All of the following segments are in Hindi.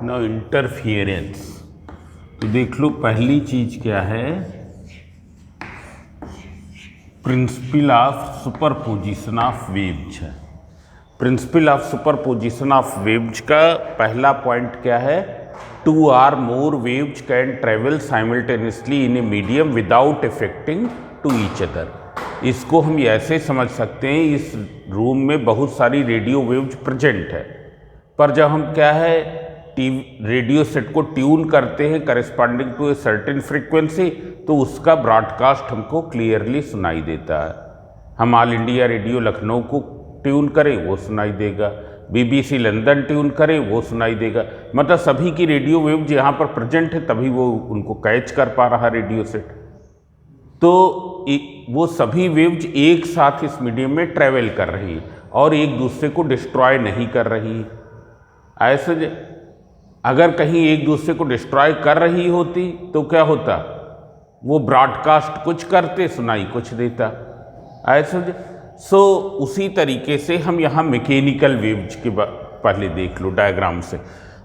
Now interference. तो देख लो पहली चीज क्या है, principle of superposition of waves है। Principle of superposition of waves का पहला पॉइंट क्या है, 2 or more waves can travel simultaneously in a medium without affecting to each other। इसको हम ऐसे समझ सकते हैं, इस रूम में बहुत सारी रेडियो वेव्स प्रेजेंट है, पर जब हम क्या है रेडियो सेट को ट्यून करते हैं corresponding to a certain frequency, तो उसका ब्रॉडकास्ट हमको क्लियरली सुनाई देता है। हम ऑल इंडिया रेडियो लखनऊ को ट्यून करें वो सुनाई देगा, BBC लंदन ट्यून करें वो सुनाई देगा, मतलब सभी की रेडियो वेव्स यहाँ पर प्रेजेंट है, तभी वो उनको कैच कर पा रहा रेडियो सेट। तो वो सभी वेव्स एक साथ इस मीडियम में ट्रेवल कर रही है और एक दूसरे को डिस्ट्रॉय नहीं कर रही। ऐसे अगर कहीं एक दूसरे को डिस्ट्रॉय कर रही होती तो क्या होता, वो ब्रॉडकास्ट कुछ करते सुनाई कुछ देता। ऐसे सो उसी तरीके से हम यहाँ मैकेनिकल वेव्स के पहले देख लो डायग्राम से।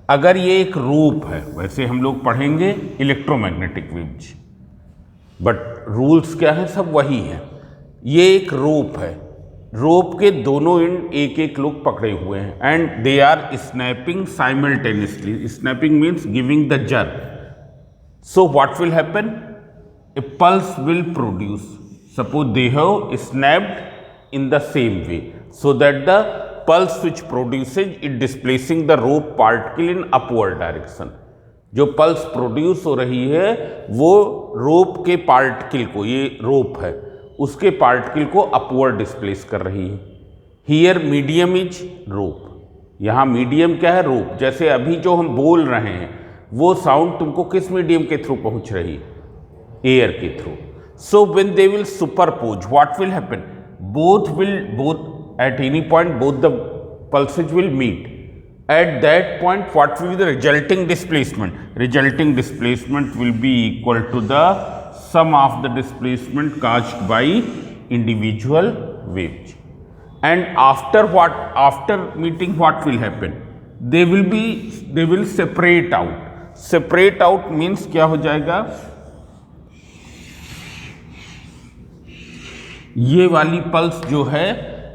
अगर ये एक रोप है, वैसे हम लोग पढ़ेंगे इलेक्ट्रोमैग्नेटिक वेव्स, बट रूल्स क्या है सब वही है। ये एक रोप है, रोप के दोनों एंड एक एक लोग पकड़े हुए हैं and they are snapping simultaneously. Snapping means giving the jerk. So what will happen, a pulse will produce. Suppose they have snapped in the same way, so that the pulse which produces it displacing the rope particle in upward direction। जो पल्स प्रोड्यूस हो रही है वो रोप के पार्टिकल को, ये रोप है उसके पार्टिकल को अपवर्ड डिस्प्लेस कर रही है। हियर मीडियम इज रोप, यहाँ मीडियम क्या है, रोप। जैसे अभी जो हम बोल रहे हैं वो साउंड तुमको किस मीडियम के थ्रू पहुंच रही है, एयर के through. So when they will superpose what will happen, both at any point both the pulses will meet। At that point what will be the resulting displacement, resulting displacement will be equal to the sum of the displacement caused by individual waves। And after meeting what will happen, they will separate out। separate out means क्या हो जाएगा, ये वाली पल्स जो है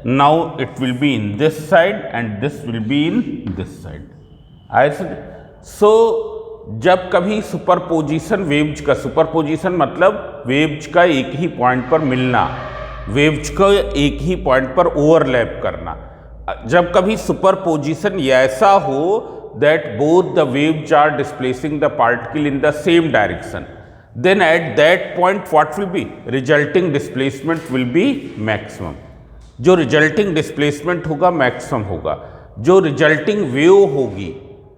now it will be in this side and this will be in this side. ऐसे सो जब कभी सुपरपोजिशन वेव्स का, सुपरपोजिशन मतलब वेव्स का एक ही पॉइंट पर मिलना, वेव्स को एक ही पॉइंट पर ओवरलैप करना, जब कभी सुपरपोजिशन ऐसा हो that both the waves are displacing the particle in the same direction, then at that point what will be, resulting displacement will be maximum। जो resulting displacement होगा maximum होगा। जो resulting wave होगी,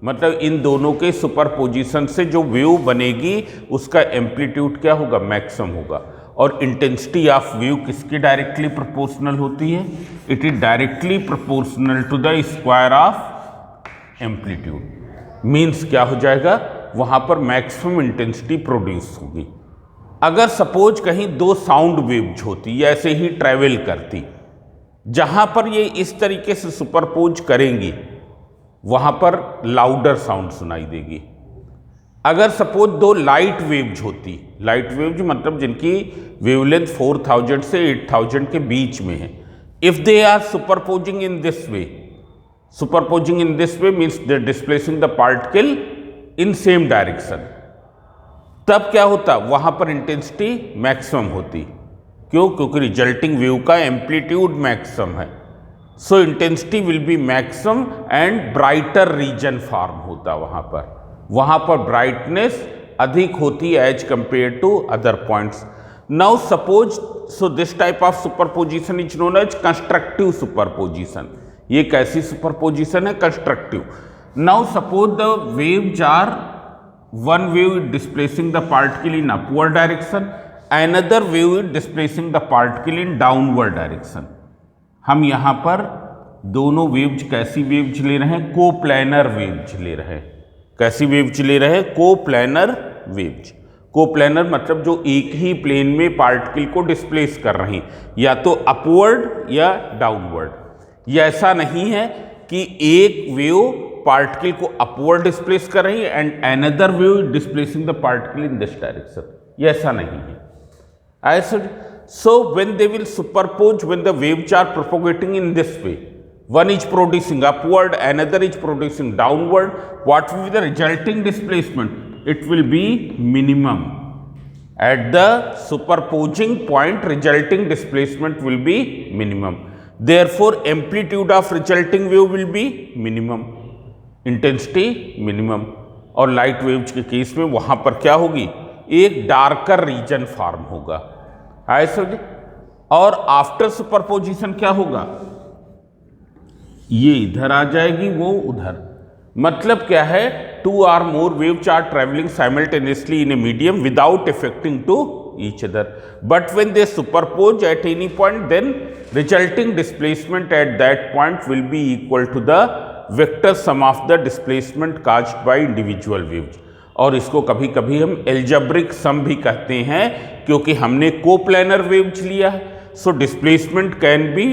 मतलब इन दोनों के सुपरपोजिशन से जो वेव बनेगी उसका एम्पलीट्यूड क्या होगा, मैक्सिमम होगा। और इंटेंसिटी ऑफ वेव किसके डायरेक्टली प्रोपोर्शनल होती है, it is directly proportional to the square of amplitude. Means क्या हो जाएगा, वहाँ पर मैक्सिमम इंटेंसिटी प्रोड्यूस होगी। अगर सपोज कहीं दो साउंड वेव्स होती ऐसे ही ट्रैवल करती, जहाँ पर ये इस तरीके से सुपरपोज करेंगी वहाँ पर लाउडर साउंड सुनाई देगी। अगर सपोज दो लाइट वेव्स होती, लाइट वेव्स मतलब जिनकी वेवलेंथ 4000 से 8000 के बीच में है, if they are superposing in this way, superposing in this way means they displacing the particle in same direction, तब क्या होता, वहां पर इंटेंसिटी मैक्सिमम होती। क्यों, क्योंकि रिजल्टिंग वेव का एम्पलीट्यूड मैक्सिमम है। So intensity will be maximum and brighter region form होता वहां पर ब्राइटनेस अधिक होती है as compare to other points. Now suppose, so this type of superposition is known as constructive superposition. ये कैसी सुपरपोजिशन है, constructive. Now suppose the waves are, one wave is displacing the particle in upward direction, another wave is displacing the particle in downward direction। हम यहाँ पर दोनों वेव्स कैसी वेव्स ले रहे हैं, कोप्लैनर वेव्स ले रहे हैं। कैसी वेव्स ले रहे हैं, कोप्लैनर वेव्स। कोप्लैनर मतलब जो एक ही प्लेन में पार्टिकल को डिस्प्लेस कर रही, या तो अपवर्ड या डाउनवर्ड। ये ऐसा नहीं है कि एक वेव पार्टिकल को अपवर्ड डिस्प्लेस कर रही है and another wave displacing the particle in this direction, ये ऐसा नहीं है। ऐसा so when they will superpose, when the waves are propagating in this way, one is producing upward, another is producing downward, what will be the resulting displacement? It will be minimum. At the superposing point, resulting displacement will be minimum. Therefore, amplitude of resulting wave will be minimum, intensity minimum. और लाइट वेव्स के केस में वहां पर क्या होगी, एक डार्कर रीजन फॉर्म होगा। ऐसा और आफ्टर सुपरपोजिशन क्या होगा, ये इधर आ जाएगी, वो उधर। मतलब क्या है, 2 or more waves are traveling simultaneously in a medium without affecting to each other, but when they superpose at any point, then resulting displacement at that point will be equal to the vector sum of the displacement caused by individual waves। और इसको कभी कभी हम एल्जेब्रिक सम भी कहते हैं, क्योंकि हमने कोप्लेनर वेव्स लिया है। So displacement can be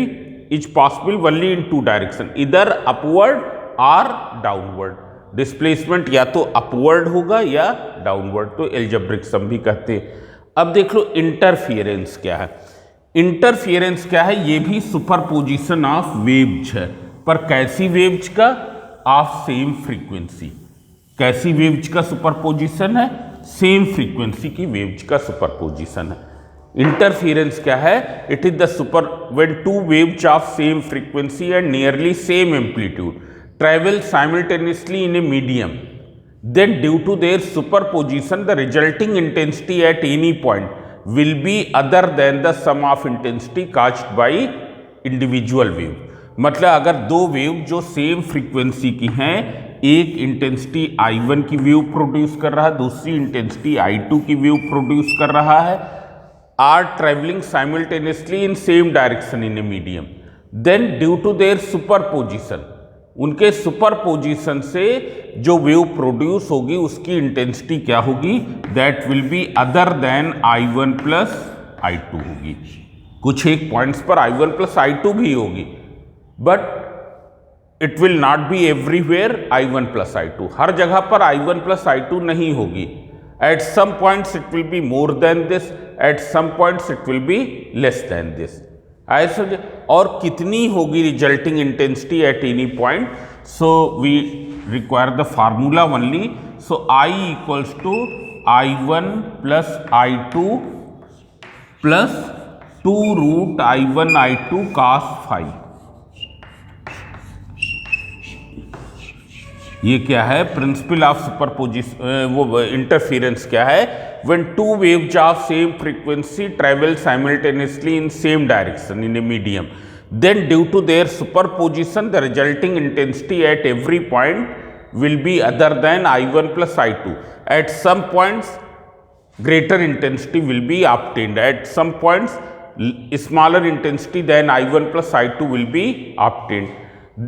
is possible only in 2 direction, इधर अपवर्ड और डाउनवर्ड। डिस्प्लेसमेंट या तो अपवर्ड होगा या डाउनवर्ड, तो एल्जेब्रिक सम भी कहते हैं। अब देख लो इंटरफियरेंस क्या है। इंटरफियरेंस क्या है, ये भी सुपरपोजिशन ऑफ वेव्स है, पर कैसी वेव्स का, ऑफ सेम फ्रीक्वेंसी। कैसी वेव्स का सुपरपोजिशन है, सेम फ्रीक्वेंसी की वेव्स का सुपरपोजिशन है। इंटरफियरेंस क्या है, it is the super when 2 waves of same frequency and nearly same amplitude travel simultaneously in a medium, then due to their superposition the resulting intensity at any point will be other than the sum of intensity caused by individual wave। मतलब अगर 2 वेव जो सेम फ्रीक्वेंसी की हैं, एक इंटेंसिटी I1 की वेव प्रोड्यूस कर रहा है, दूसरी इंटेंसिटी I2 की वेव प्रोड्यूस कर रहा है, are travelling simultaneously in same direction in a medium, then due to their superposition, उनके सुपरपोजिशन से जो वेव प्रोड्यूस होगी उसकी इंटेंसिटी क्या होगी, that will be other than I1 plus I2 होगी। कुछ एक पॉइंट्स पर I1 प्लस I2 भी होगी, but it will not be everywhere I1 plus I2, हर जगह पर I1 प्लस I2 नहीं होगी। At some points it will be more than this, at some points it will be less than this. ऐसे और कितनी होगी resulting intensity at any point, so we require the formula only. So I equals to I1 plus I2 plus 2 root I1 I2 cos phi। ये क्या है, प्रिंसिपल ऑफ सुपरपोजिशन, वो इंटरफियरेंस क्या है, when 2 waves of same frequency travel simultaneously in same direction in a medium, then due to their superposition the resulting intensity at every point will be other than I1 plus I2। at some points greater intensity will be obtained, at some points smaller intensity than I1 plus I2 will be obtained।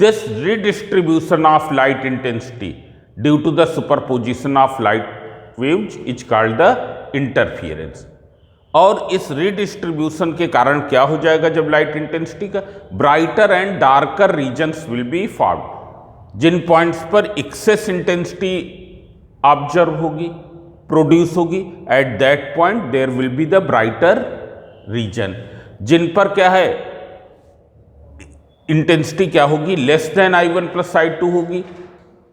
This redistribution of light intensity due to the superposition of light waves is called the interference। और इस redistribution के कारण क्या हो जाएगा, जब लाइट इंटेंसिटी का brighter and darker regions will be formed. जिन पॉइंट्स पर एक्सेस इंटेंसिटी ऑब्जर्व होगी, प्रोड्यूस होगी, at that point there will be the brighter region. जिन पर क्या है, इंटेंसिटी क्या होगी, less than I1 plus I2 होगी,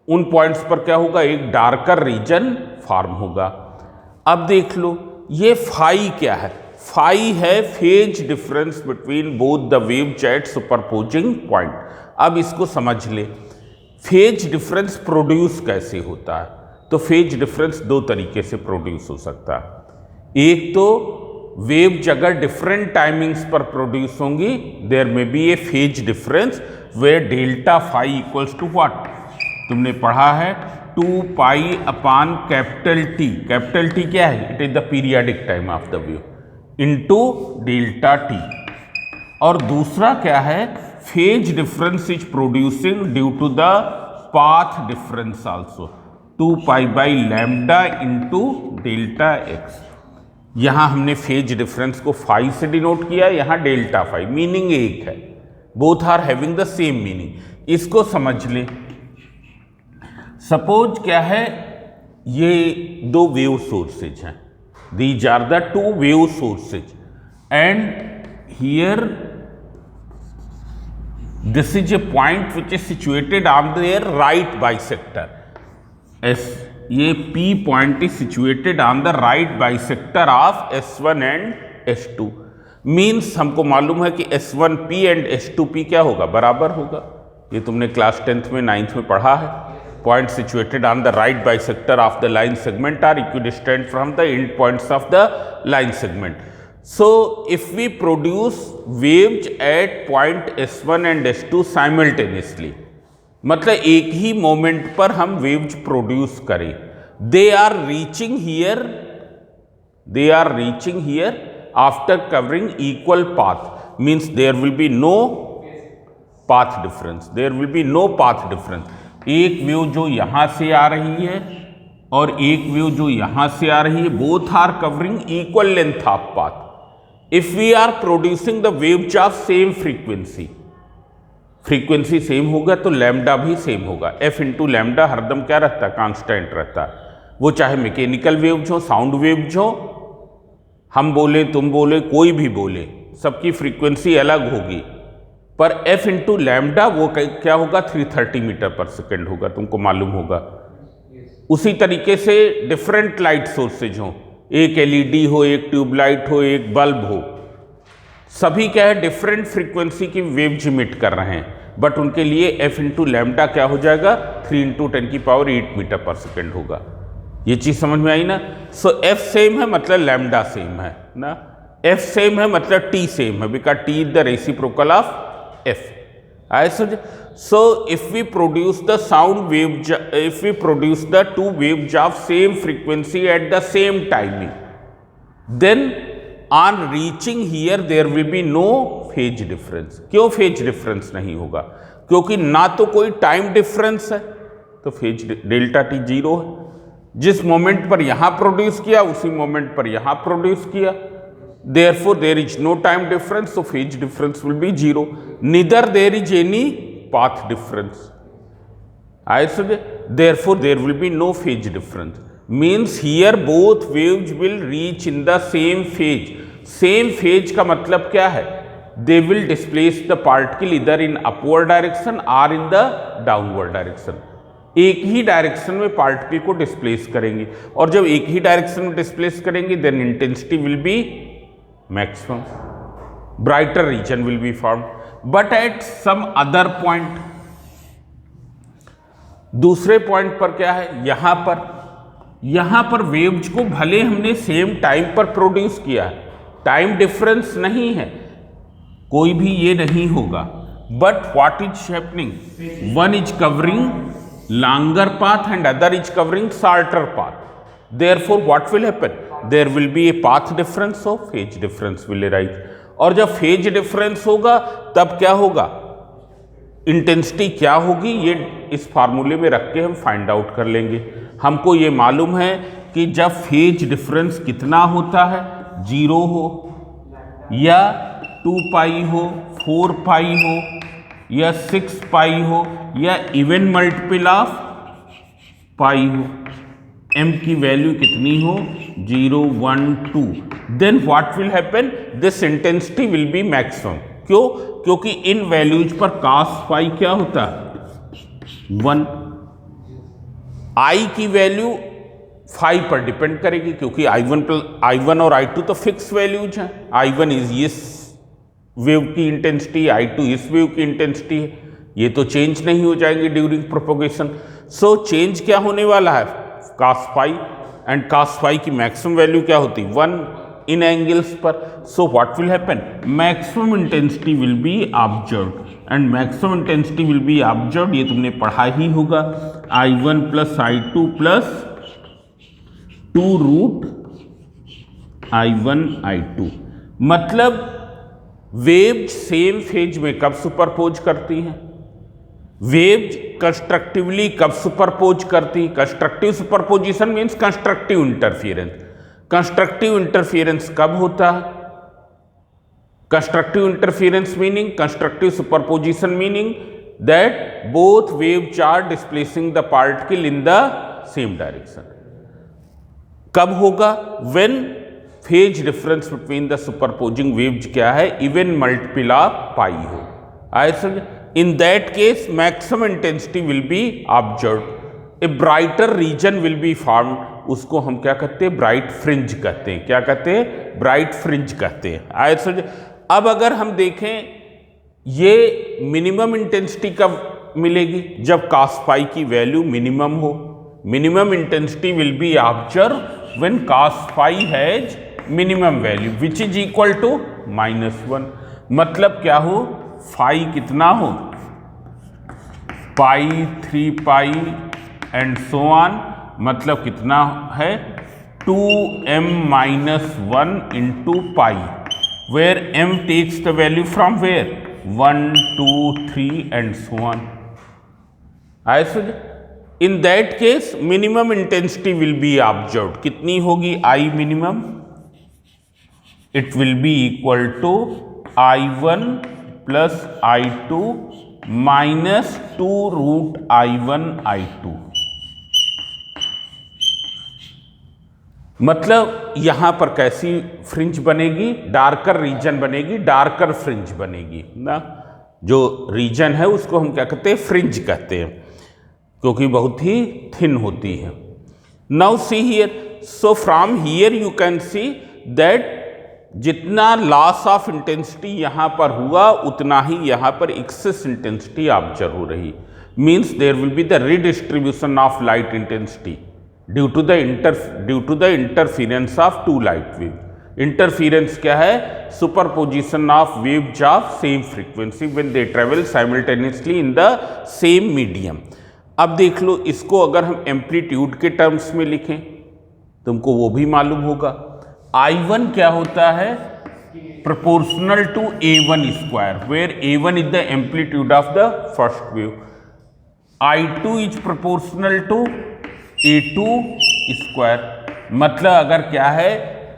उन पॉइंट्स पर क्या होगा, एक डार्कर रीजन फॉर्म होगा। अब देख लो ये फाई क्या है, फाई है phase difference between both the waves at superposing point. अब इसको समझ ले, फेज डिफरेंस प्रोड्यूस कैसे होता है, तो फेज डिफरेंस 2 तरीके से प्रोड्यूस हो सकता है। एक तो वेव्स अगर डिफरेंट टाइमिंग्स पर प्रोड्यूस होंगी, there may be a phase difference where delta phi equals to what, तुमने पढ़ा है 2 pi upon capital T. Capital T क्या है, it is the periodic time of the wave, into delta T. और दूसरा क्या है, phase difference is producing due to the path difference also, 2 pi by lambda into delta x. यहाँ हमने फेज डिफरेंस को फाई से डिनोट किया, यहाँ डेल्टा फाई, मीनिंग एक है, both are having the same meaning. इसको समझ ले, सपोज क्या है, ये दो वेव सोर्सेज हैं, these are the two wave sources and here this is a point which is situated on their right bisector. ये P point is situated on the right bisector of S1 and S2. Means हमको मालूम है कि S1P and S2P क्या होगा, बराबर होगा। ये तुमने क्लास 10th में 9th में पढ़ा है। Point situated on the right bisector of the line segment are equidistant from the end points of the line segment. So if we produce waves at point S1 and S2 simultaneously, मतलब एक ही मोमेंट पर हम वेव्स प्रोड्यूस करें, they are reaching here after covering equal path, means there will be no path difference. एक वेव जो यहाँ से आ रही है और एक वेव जो यहाँ से आ रही है, both are covering equal length of path. If we are producing the waves of same frequency same होगा तो लैम्डा भी सेम होगा। F इंटू लैम्डा हरदम क्या रहता है, कांस्टेंट रहता है। वो चाहे मैकेनिकल वेव्स हो, साउंड वेव्स हो, हम बोले, तुम बोले, कोई भी बोले, सबकी फ्रीक्वेंसी अलग होगी, पर F इंटू लैम्डा वो क्या होगा, 330 मीटर पर सेकेंड होगा, तुमको मालूम होगा। उसी तरीके से डिफरेंट लाइट सोर्सेज हों, एक एलईडी हो, एक ट्यूबलाइट हो, एक बल्ब हो, सभी क्या है, डिफरेंट फ्रीक्वेंसी की वेव्स इमिट कर रहे हैं, बट उनके लिए F इंटू लैम्डा क्या हो जाएगा, 3 इंटू 10⁸ मीटर पर सेकेंड होगा। ये चीज समझ में आई ना। सो F सेम है मतलब लैम्डा सेम है ना, F सेम है मतलब T सेम है, because T is the reciprocal of F। So if we produce the if we produce the two waves of same frequency at the same timing, then on reaching here there will be no phase difference. क्यों phase difference नहीं होगा, क्योंकि ना तो कोई टाइम डिफरेंस है, तो फेज डेल्टा टी जीरो है। जिस मोमेंट पर यहां प्रोड्यूस किया उसी मोमेंट पर यहां प्रोड्यूस किया, therefore there is no time difference, so phase difference will be zero. Neither there is any path difference. Therefore there will be no phase difference. Means here both waves will reach in the same phase. Same phase का मतलब क्या है, they will displace the particle either in upward direction or in the downward direction. एक ही डायरेक्शन में पार्टिकल को डिस्प्लेस करेंगे, और जब एक ही डायरेक्शन में डिस्प्लेस करेंगे then intensity will be maximum, brighter region will be formed, but at some other point, दूसरे पॉइंट पर क्या है, यहां पर वेव्स को भले हमने सेम टाइम पर प्रोड्यूस किया है, टाइम डिफरेंस नहीं है, कोई भी ये नहीं होगा, but what is happening, one is covering longer path and other is covering shorter path. Therefore what will happen, there will be a path difference, so phase difference will arise. और जब phase difference होगा तब क्या होगा, इंटेंसिटी क्या होगी, ये इस फार्मूले में रख के हम फाइंड आउट कर लेंगे। हमको ये मालूम है कि जब फेज डिफरेंस कितना होता है, 0 हो या 2 पाई हो, 4 पाई हो या 6 पाई हो या इवन मल्टीपल ऑफ पाई हो, m की वैल्यू कितनी हो, 0, 1, 2, then what will happen, this intensity will be maximum. क्यों, क्योंकि इन वैल्यूज पर cos फाई क्या होता है, 1। I की वैल्यू फाई पर डिपेंड करेगी, क्योंकि I1 और I2 तो फिक्स वैल्यूज हैं, I1 इज इस वेव की इंटेंसिटी, I2 इस वेव की इंटेंसिटी है, ये तो चेंज नहीं हो जाएंगे ड्यूरिंग प्रोपोगेशन। सो चेंज क्या होने वाला है, cos phi, and cos phi की मैक्सिमम वैल्यू क्या होती, 1 इन एंगल्स पर। So what will happen, maximum intensity will be observed, and maximum intensity will be observed, ये तुमने पढ़ा ही होगा, I1 plus I2 plus 2 root I1 I2। मतलब वेव्स सेम फेज में कब सुपरपोज करती हैं, वेव्स कंस्ट्रक्टिवली कब सुपरपोज करती हैं, constructive superposition means constructive interference. Constructive interference कब होता है, constructive interference meaning, constructive superposition meaning that both waves are displacing the particle in the same direction. कब होगा? when phase difference between the superposing waves क्या है? even multiple of pi हो. ऐसा in that case maximum intensity will be observed. A brighter region will be formed. उसको हम क्या कहते हैं? ब्राइट फ्रिंज कहते हैं. क्या कहते हैं? ब्राइट फ्रिंज कहते हैं. ऐसा अब अगर हम देखें ये मिनिमम इंटेंसिटी कब मिलेगी? जब cos phi की वैल्यू मिनिमम हो. Minimum intensity will be observe when cos phi has minimum value which is equal to -1. मतलब क्या हो? फाई कितना हो? Pi 3 pi and so on. मतलब कितना है? 2m-1 into pi, where m takes the value from where 1 2 3 and so on. ऐसे in that case minimum intensity will be observe. कितनी होगी? I minimum it will be equal to I1 plus I2 minus 2 root I1 I2. मतलब यहां पर कैसी फ्रिंज बनेगी? डार्कर रीजन बनेगी, डार्कर फ्रिंज बनेगी ना. जो रीजन है उसको हम क्या कहते हैं? फ्रिंज कहते हैं, क्योंकि बहुत ही थिन होती है. Now see here. So from here you can see that जितना लॉस ऑफ इंटेंसिटी यहां पर हुआ उतना ही यहां पर एक्सेस इंटेंसिटी ऑब्जर्व हो रही. Means there will be the redistribution of light intensity due to the interference of two light wave. Interference क्या है? Superposition of waves of same frequency when they travel simultaneously in the same medium. अब देख लो, इसको अगर हम एम्पलीट्यूड के टर्म्स में लिखें तुमको वो भी मालूम होगा. I1 क्या होता है? Proportional to A1 square, where A1 is the amplitude of the first wave. I2 is proportional to A2 square. मतलब अगर क्या है?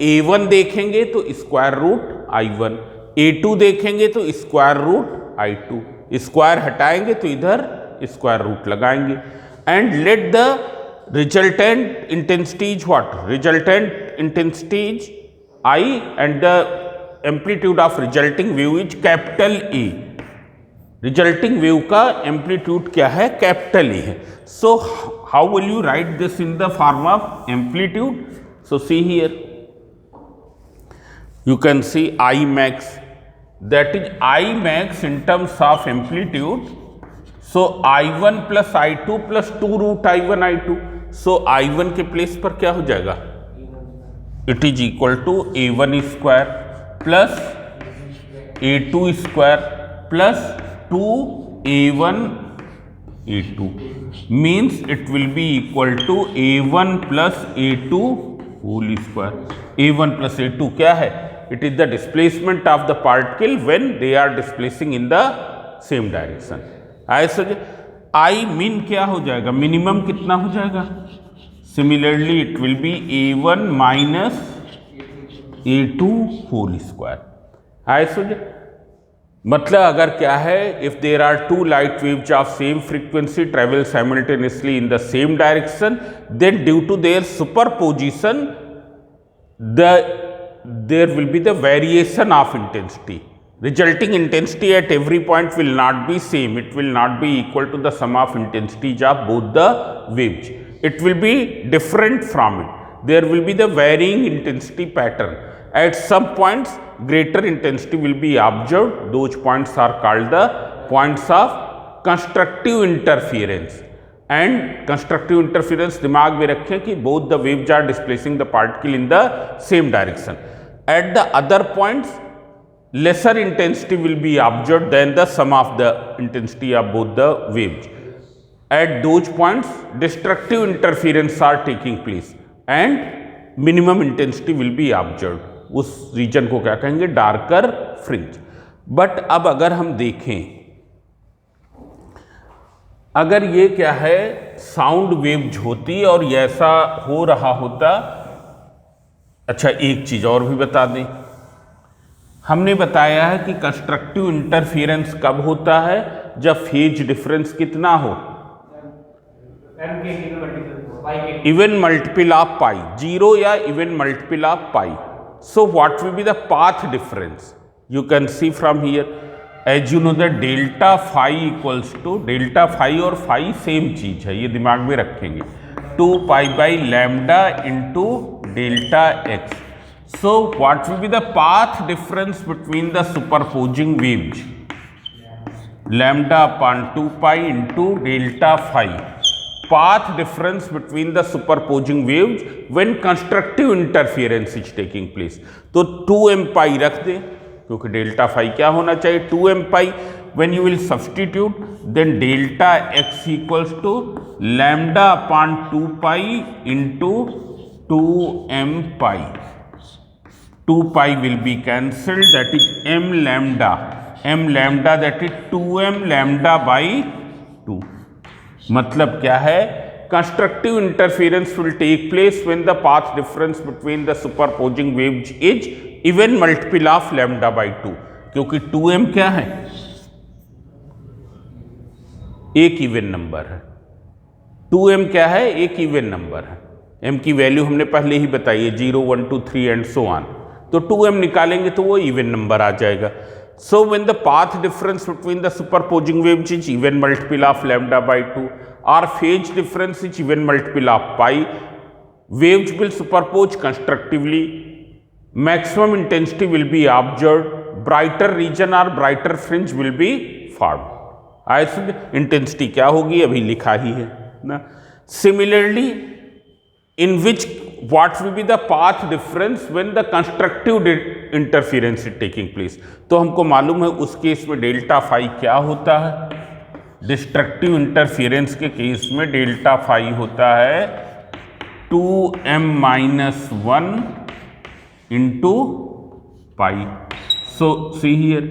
A1 देखेंगे तो स्क्वायर रूट I1, A2 देखेंगे तो स्क्वायर रूट I2. स्क्वायर हटाएंगे तो इधर स्क्वायर रूट लगाएंगे. And let the resultant intensity is what? Resultant intensity is I and the amplitude of resulting wave is capital A. Resulting wave का एम्पलीट्यूड क्या है? कैपिटल ए है. So how will you right this in the form of amplitude? So see here, you can see I max, that is I max in terms of amplitude. So I1 plus I2 plus 2 root I1 I2. So I1 के प्लेस पर क्या हो जाएगा? It is equal to A1 square plus A2 square plus 2A1 A2 means it will be equal to A1 plus A2 whole square. A1 plus A2 क्या है? It is the displacement of the particle when they are displacing in the same direction. ऐसे I min क्या हो जाएगा? मिनिमम कितना हो जाएगा? Similarly it will be A1 minus A2 whole square. ऐसे मतलब अगर क्या है? If there are two light waves of same frequency travel simultaneously in the same direction, then due to their superposition there will be the variation of intensity. Resulting intensity at every point will not be same. It will not be equal to the sum of intensities of both the waves. It will be different from it. There will be the varying intensity pattern. At some points greater intensity will be observed. Those points are called the points of constructive interference. And constructive interference दिमाग में रखें कि both the waves are displacing the particle in the same direction. At the other points lesser intensity will be observed than the sum of the intensity of both the waves. At those points destructive interference are taking place and minimum intensity will be observed. उस रीजन को क्या कहेंगे? Darker fringe. बट अब अगर हम देखें, अगर ये क्या है साउंड वेव्स होती और ऐसा हो रहा होता. अच्छा एक चीज और भी बता दें, हमने बताया है कि कंस्ट्रक्टिव इंटरफियरेंस कब होता है? जब फेज डिफरेंस कितना हो, इवन मल्टीपल ऑफ पाई, 0 या even multiple of pi. So what will be the path difference? You can see from here, as you know that delta phi equals to, delta phi और phi सेम चीज है, ये दिमाग में रखेंगे, 2 pi by lambda into delta x. So what will be the path difference between the superposing waves? Lambda upon 2 pi into delta phi. Path difference between the superposing waves when constructive interference is taking place. तो 2m pi रख दे, क्योंकि डेल्टा फाई क्या होना चाहिए, 2m pi. When you will substitute, then delta x equals to lambda upon 2 pi into 2m pi. 2 pi will be cancelled, that is m lambda that is 2m lambda by 2. मतलब क्या है, constructive interference will take place when the path difference between the superposing waves is even multiple of lambda by 2, क्योंकि 2m क्या है, एक इवन नंबर है. 2m क्या है, एक इवन नंबर है. m की वैल्यू हमने पहले ही बताई है, 0 1 2 3 एंड सो ऑन. तो 2m निकालेंगे तो वो इवन नंबर आ जाएगा. So when the path difference between the superposing waves is even multiple of lambda by 2 or phase difference is even multiple of pi, waves will superpose constructively, maximum intensity will be observed, brighter region or brighter fringe will be formed. ऐसे इंटेंसिटी क्या होगी, अभी लिखा ही है ना. Similarly, in which what will be the path difference when the constructive interference is taking place? तो हमको मालूम है उस केस में डेल्टा फाई क्या होता है. डिस्ट्रक्टिव इंटरफेरेंस के केस में डेल्टा फाई होता है 2m minus 1 into pi. So see here,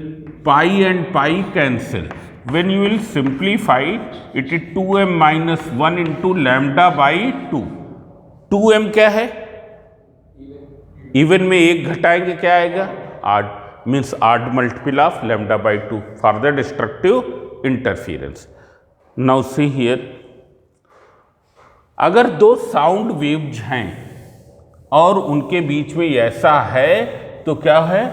pi and pi cancel. when you will simplify it is 2m minus 1 into lambda by 2. 2m क्या है, इवन में एक घटाएंगे क्या आएगा, odd, means odd multiple of lambda by 2 for the destructive interference. Now see here, अगर दो साउंड वेव्स हैं और उनके बीच में ऐसा है तो क्या है,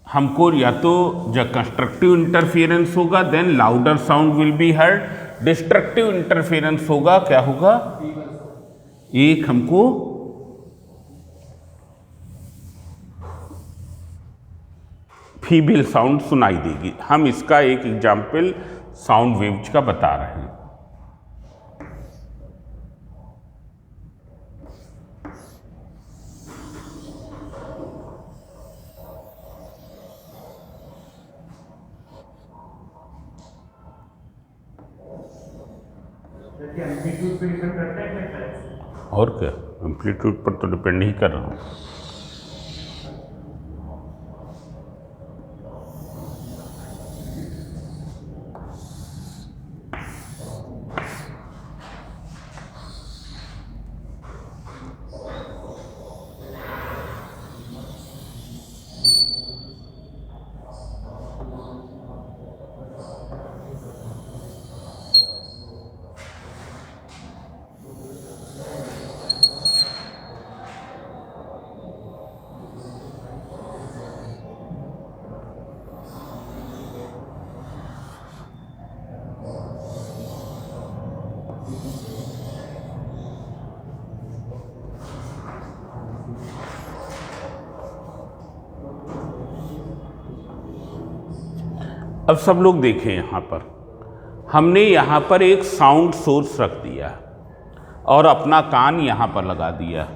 हमको या तो जब कंस्ट्रक्टिव इंटरफियरेंस होगा then louder sound will be heard, destructive interference होगा क्या होगा, एक हमको फीमेल साउंड सुनाई देगी. हम इसका एक एग्जाम्पल साउंड वेव्स का बता रहे हैं. एम्पलीट्यूड पे डिपेंड करता है क्या, और क्या, एम्पलीट्यूड पर तो डिपेंड नहीं कर रहा हूँ. अब सब लोग देखें, यहाँ पर हमने यहाँ पर एक साउंड सोर्स रख दिया और अपना कान यहाँ पर लगा दिया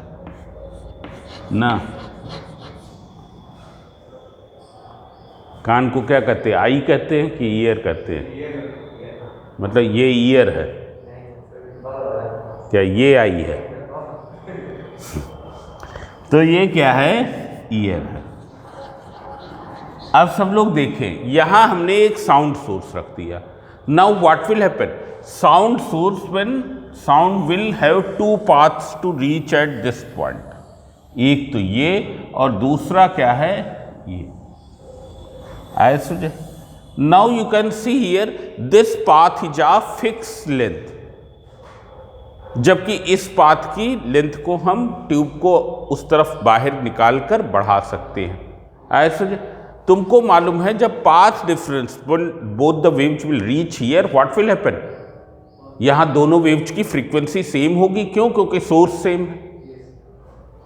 ना. कान को क्या कहते हैं, आई कहते हैं कि ईयर कहते हैं, मतलब ये ईयर है क्या, ये आई है तो ये क्या है, ईयर है. अब सब लोग देखें, यहां हमने एक साउंड सोर्स रख दिया. Now what will happen, sound source when sound will have two paths to reach at this point. एक तो ये और दूसरा क्या है, ये ऐसे. Now you can see here this path is a fixed length, जबकि इस पाथ की लेंथ को हम ट्यूब को उस तरफ बाहर निकाल कर बढ़ा सकते हैं। ऐसे तुमको मालूम है जब path difference both the waves will reach here what will happen, यहां दोनों वेव्स की फ्रीक्वेंसी सेम होगी। क्यों? क्योंकि सोर्स सेम है।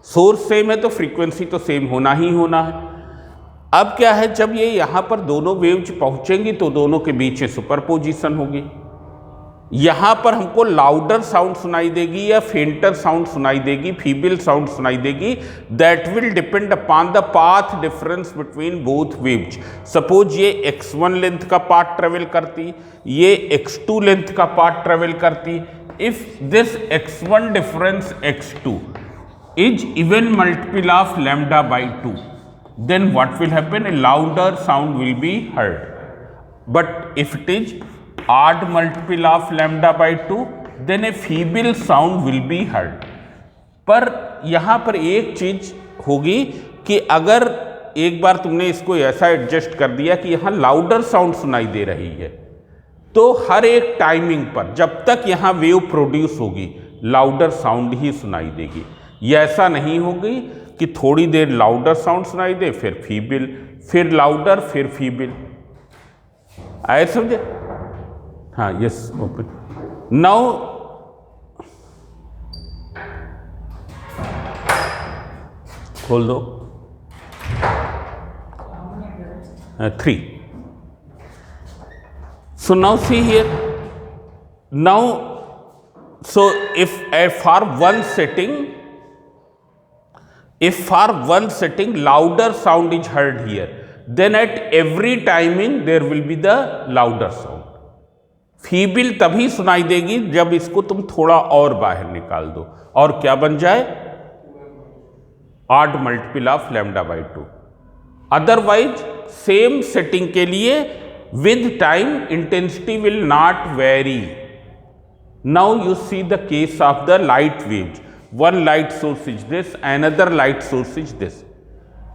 सोर्स सेम है तो फ्रीक्वेंसी तो सेम होना ही होना है। अब क्या है, जब ये यहां पर दोनों वेव्स पहुंचेंगी तो दोनों के बीच में सुपरपोजिशन होगी। यहां पर हमको लाउडर साउंड सुनाई देगी या फेंटर साउंड सुनाई देगी, फीबल साउंड सुनाई देगी, that will depend upon the path difference between both waves. Suppose ये x1 लेंथ का पाथ ट्रेवल करती, ये x2 लेंथ का पाथ ट्रेवल करती। If this x1 difference x2 is even multiple of lambda by 2, then what will happen? A louder sound will be heard. But if it is odd multiple of lambda by 2, then a feeble sound will be heard. पर यहाँ पर एक चीज होगी कि अगर एक बार तुमने इसको ऐसा एडजस्ट कर दिया कि यहाँ लाउडर साउंड सुनाई दे रही है, तो हर एक टाइमिंग पर जब तक यहाँ वेव प्रोड्यूस होगी लाउडर साउंड ही सुनाई देगी। ये ऐसा नहीं होगी कि थोड़ी देर लाउडर साउंड सुनाई दे, फिर फीबल, फिर लाउडर, फिर फीबल। आए समझे? हाँ, यस, ओपन नाउ। खोल दो। 3. So now see here. Now, so if for one setting louder sound is heard here, then at every timing there will be the louder sound. Feeble तभी सुनाई देगी जब इसको तुम थोड़ा और बाहर निकाल दो और क्या बन जाए, odd multiple of lambda by 2। Otherwise same setting के लिए with time intensity will not very. Now you see the case of the light waves. One light source is this, another light source is this.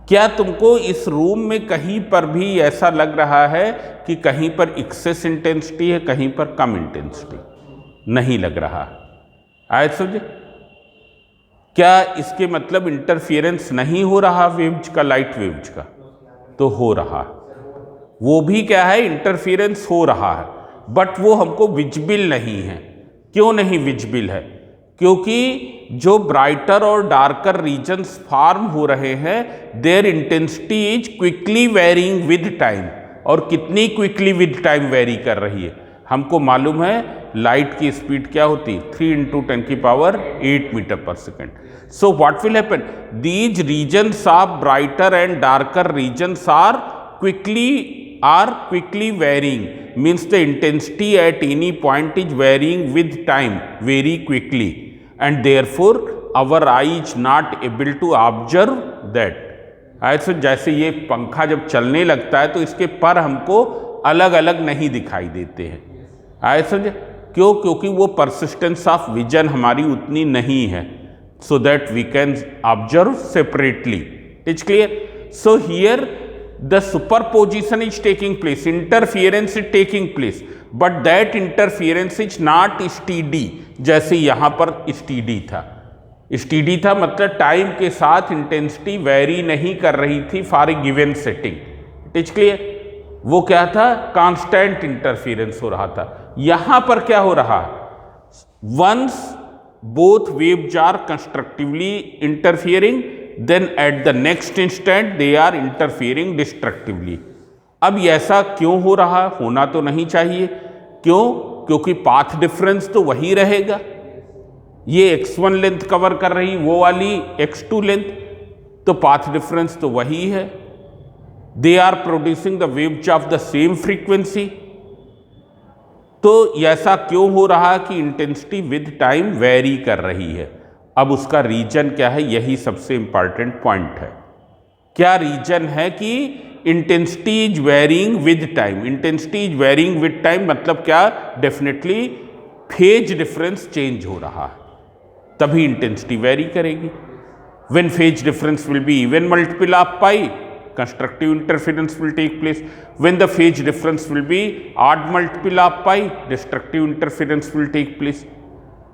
क्या तुमको इस रूम में कहीं पर भी ऐसा लग रहा है कि कहीं पर एक्सेस इंटेंसिटी है, कहीं पर कम इंटेंसिटी? नहीं लग रहा। आए समझे? क्या इसके मतलब इंटरफियरेंस नहीं हो रहा वेव्स का, लाइट वेव्स का? तो हो रहा। वो भी क्या है, इंटरफियरेंस हो रहा है, बट वो हमको विजिबल नहीं है। क्यों नहीं विजिबल है? क्योंकि जो ब्राइटर और डार्कर रीजन्स फॉर्म हो रहे हैं, their intensity is quickly varying with time. और कितनी क्विकली विद टाइम वेरी कर रही है? हमको मालूम है लाइट की स्पीड क्या होती है, 3 × 10⁸ मीटर पर second. So what will happen, these regions of brighter and darker regions are quickly varying, means the intensity at any point is varying with time very quickly, and therefore our eye is not able to observe that. ऐसे जैसे ये पंखा जब चलने लगता है तो इसके पर हमको अलग अलग नहीं दिखाई देते हैं। ऐसे क्यों? क्योंकि वो परसिस्टेंस ऑफ विजन हमारी उतनी नहीं है, so that we can observe separately. It's clear? So here the superposition is taking place, interference is taking place, but that interference is not steady। जैसे यहाँ पर steady था, steady था मतलब टाइम के साथ इंटेंसिटी वेरी नहीं कर रही थी for a given setting. It is clear? वो क्या था, कांस्टेंट इंटरफियरेंस हो रहा था। यहाँ पर क्या हो रहा है, once both waves are constructively interfering, then at the next instant they are interfering destructively। अब ऐसा क्यों हो रहा? होना तो नहीं चाहिए। क्यों? क्योंकि पाथ डिफरेंस तो वही रहेगा। ये x1 लेंथ कवर कर रही, वो वाली x2 लेंथ, तो पाथ डिफरेंस तो वही है। They are producing the waves of the same frequency. तो ऐसा क्यों हो रहा कि इंटेंसिटी विद टाइम वेरी कर रही है? अब उसका रीजन क्या है, यही सबसे इंपॉर्टेंट पॉइंट है। क्या रीजन है कि intensity is varying with time? Intensity is varying with time मतलब क्या, डेफिनेटली फेज डिफरेंस चेंज हो रहा है, तभी इंटेंसिटी वेरी करेगी। When phase difference will be even multiple of pi, constructive interference will take place. When the phase difference will be odd multiple of pi, destructive interference will take place.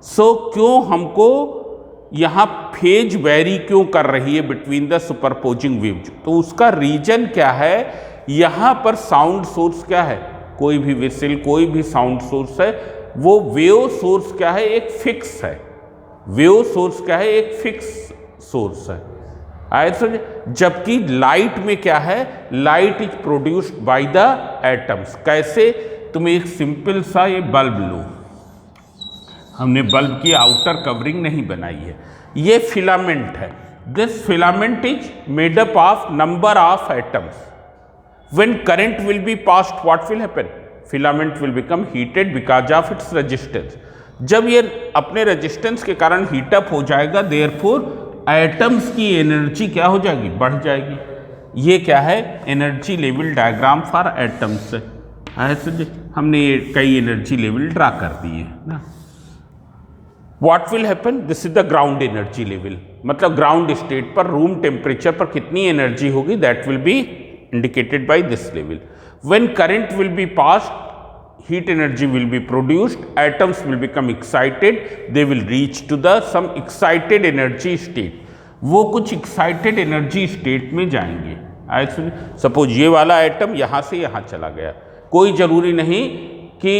So क्यों हमको यहाँ फेज वेरी क्यों कर रही है बिटवीन द सुपरपोजिंग वेव्स? तो उसका रीजन क्या है? यहाँ पर साउंड सोर्स क्या है? कोई भी विसिल, कोई भी साउंड सोर्स है, वो वेव सोर्स क्या है? एक फिक्स है। वेव सोर्स क्या है? एक फिक्स सोर्स है। आए समझ? जबकि लाइट में क्या है? Light is produced by the atoms. कैसे? तुम एक सिंपल सा ये बल्ब लो, हमने बल्ब की आउटर कवरिंग नहीं बनाई है, ये फिलामेंट है। This filament is made up of number of atoms. When current will be passed, what will happen? Filament will become heated because of its resistance. जब ये अपने रेजिस्टेंस के कारण हीटअप हो जाएगा, देयरफॉर एटम्स की एनर्जी क्या हो जाएगी? बढ़ जाएगी। ये क्या है? Energy level diagram for atoms है। ऐसे हमने ये कई एनर्जी लेवल ड्रा कर दिए ना। What will happen? This is the ground energy level, मतलब ग्राउंड स्टेट पर रूम टेम्परेचर पर कितनी एनर्जी होगी, that will B indicated by this level. When current will be passed, heat energy will be produced, atoms will become excited, they will reach to the some excited energy state. वो कुछ excited energy state में जाएंगे। ऐसे सपोज ये वाला एटम यहाँ से यहाँ चला गया, कोई ज़रूरी नहीं कि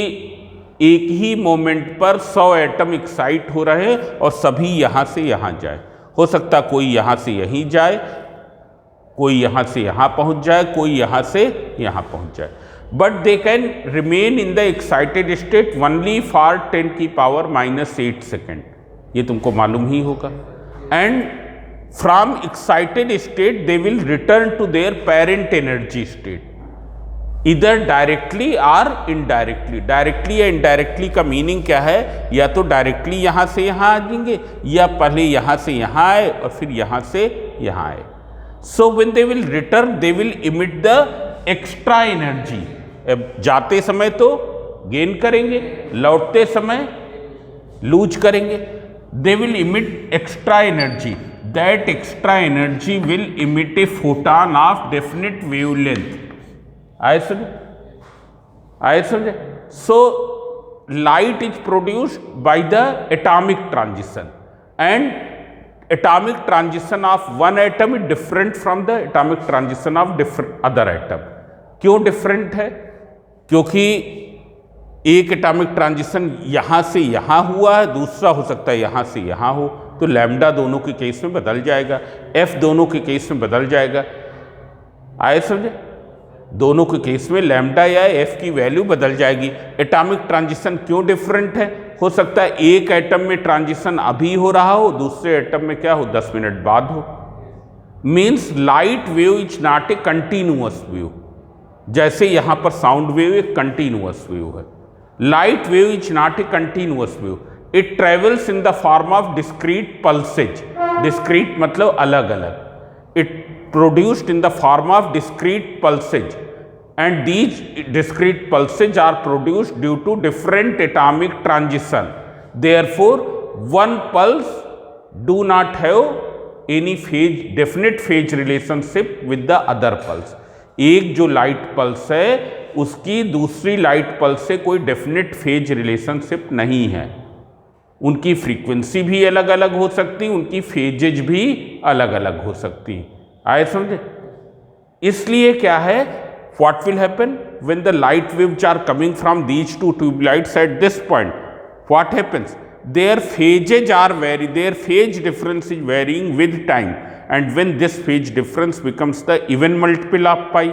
एक ही मोमेंट पर 100 एटम एक्साइट हो रहे और सभी यहाँ से यहाँ जाए। हो सकता कोई यहाँ से यहीं जाए, कोई यहाँ से यहाँ पहुँच जाए, कोई यहाँ से यहाँ पहुँच जाए, but they can remain in the excited state only for 10 की पावर -8 सेकेंड। ये तुमको मालूम ही होगा। And from excited state they will return to their parent energy state, इधर डायरेक्टली और इनडायरेक्टली। डायरेक्टली या इनडायरेक्टली का मीनिंग क्या है? या तो डायरेक्टली यहाँ से यहाँ आ जाएंगे, या पहले यहाँ से यहाँ आए और फिर यहाँ से यहाँ आए। So when they will return they will emit the extra energy. जाते समय तो गेन करेंगे, लौटते समय लूज करेंगे। They will emit extra energy, that extra energy will emit A photon of definite wavelength. आए समझे? आए समझे? So light is produced by the atomic transition, and atomic transition of one atom is different from the atomic transition of different other atom. क्यों डिफरेंट है? क्योंकि एक एटॉमिक ट्रांजिशन यहाँ से यहाँ हुआ है, दूसरा हो सकता है यहाँ से यहाँ हो, तो लैम्डा दोनों के केस में बदल जाएगा, एफ दोनों के केस में बदल जाएगा। आए समझे? दोनों के केस में लैम्डा या एफ की वैल्यू बदल जाएगी। एटॉमिक ट्रांजिशन क्यों डिफरेंट है? हो सकता है एक एटम में ट्रांजिशन अभी हो रहा हो, दूसरे एटम में क्या हो 10 मिनट बाद हो। Means light wave is not a continuous wave. जैसे यहाँ पर साउंड वेव एक कंटिन्यूअस वेव है, light wave is not a continuous wave, it travels in the form of discrete pulses. Discrete मतलब अलग अलग। It produced in the form of discrete pulses, and these discrete pulses are produced due to different atomic transition. Therefore, one pulse do not have any phase, definite phase relationship with the other pulse. एक जो लाइट पल्स है उसकी दूसरी लाइट पल्स से कोई डेफिनेट फेज रिलेशनशिप नहीं है। उनकी फ्रीक्वेंसी भी अलग अलग हो सकती, उनकी फेजेज भी अलग अलग हो सकती। आए समझे? इसलिए क्या है, what will happen when the light waves are coming from these two tube lights at this point? What happens? Their phases are varying, their phase difference is varying with time, and when this phase difference becomes the even multiple of pi,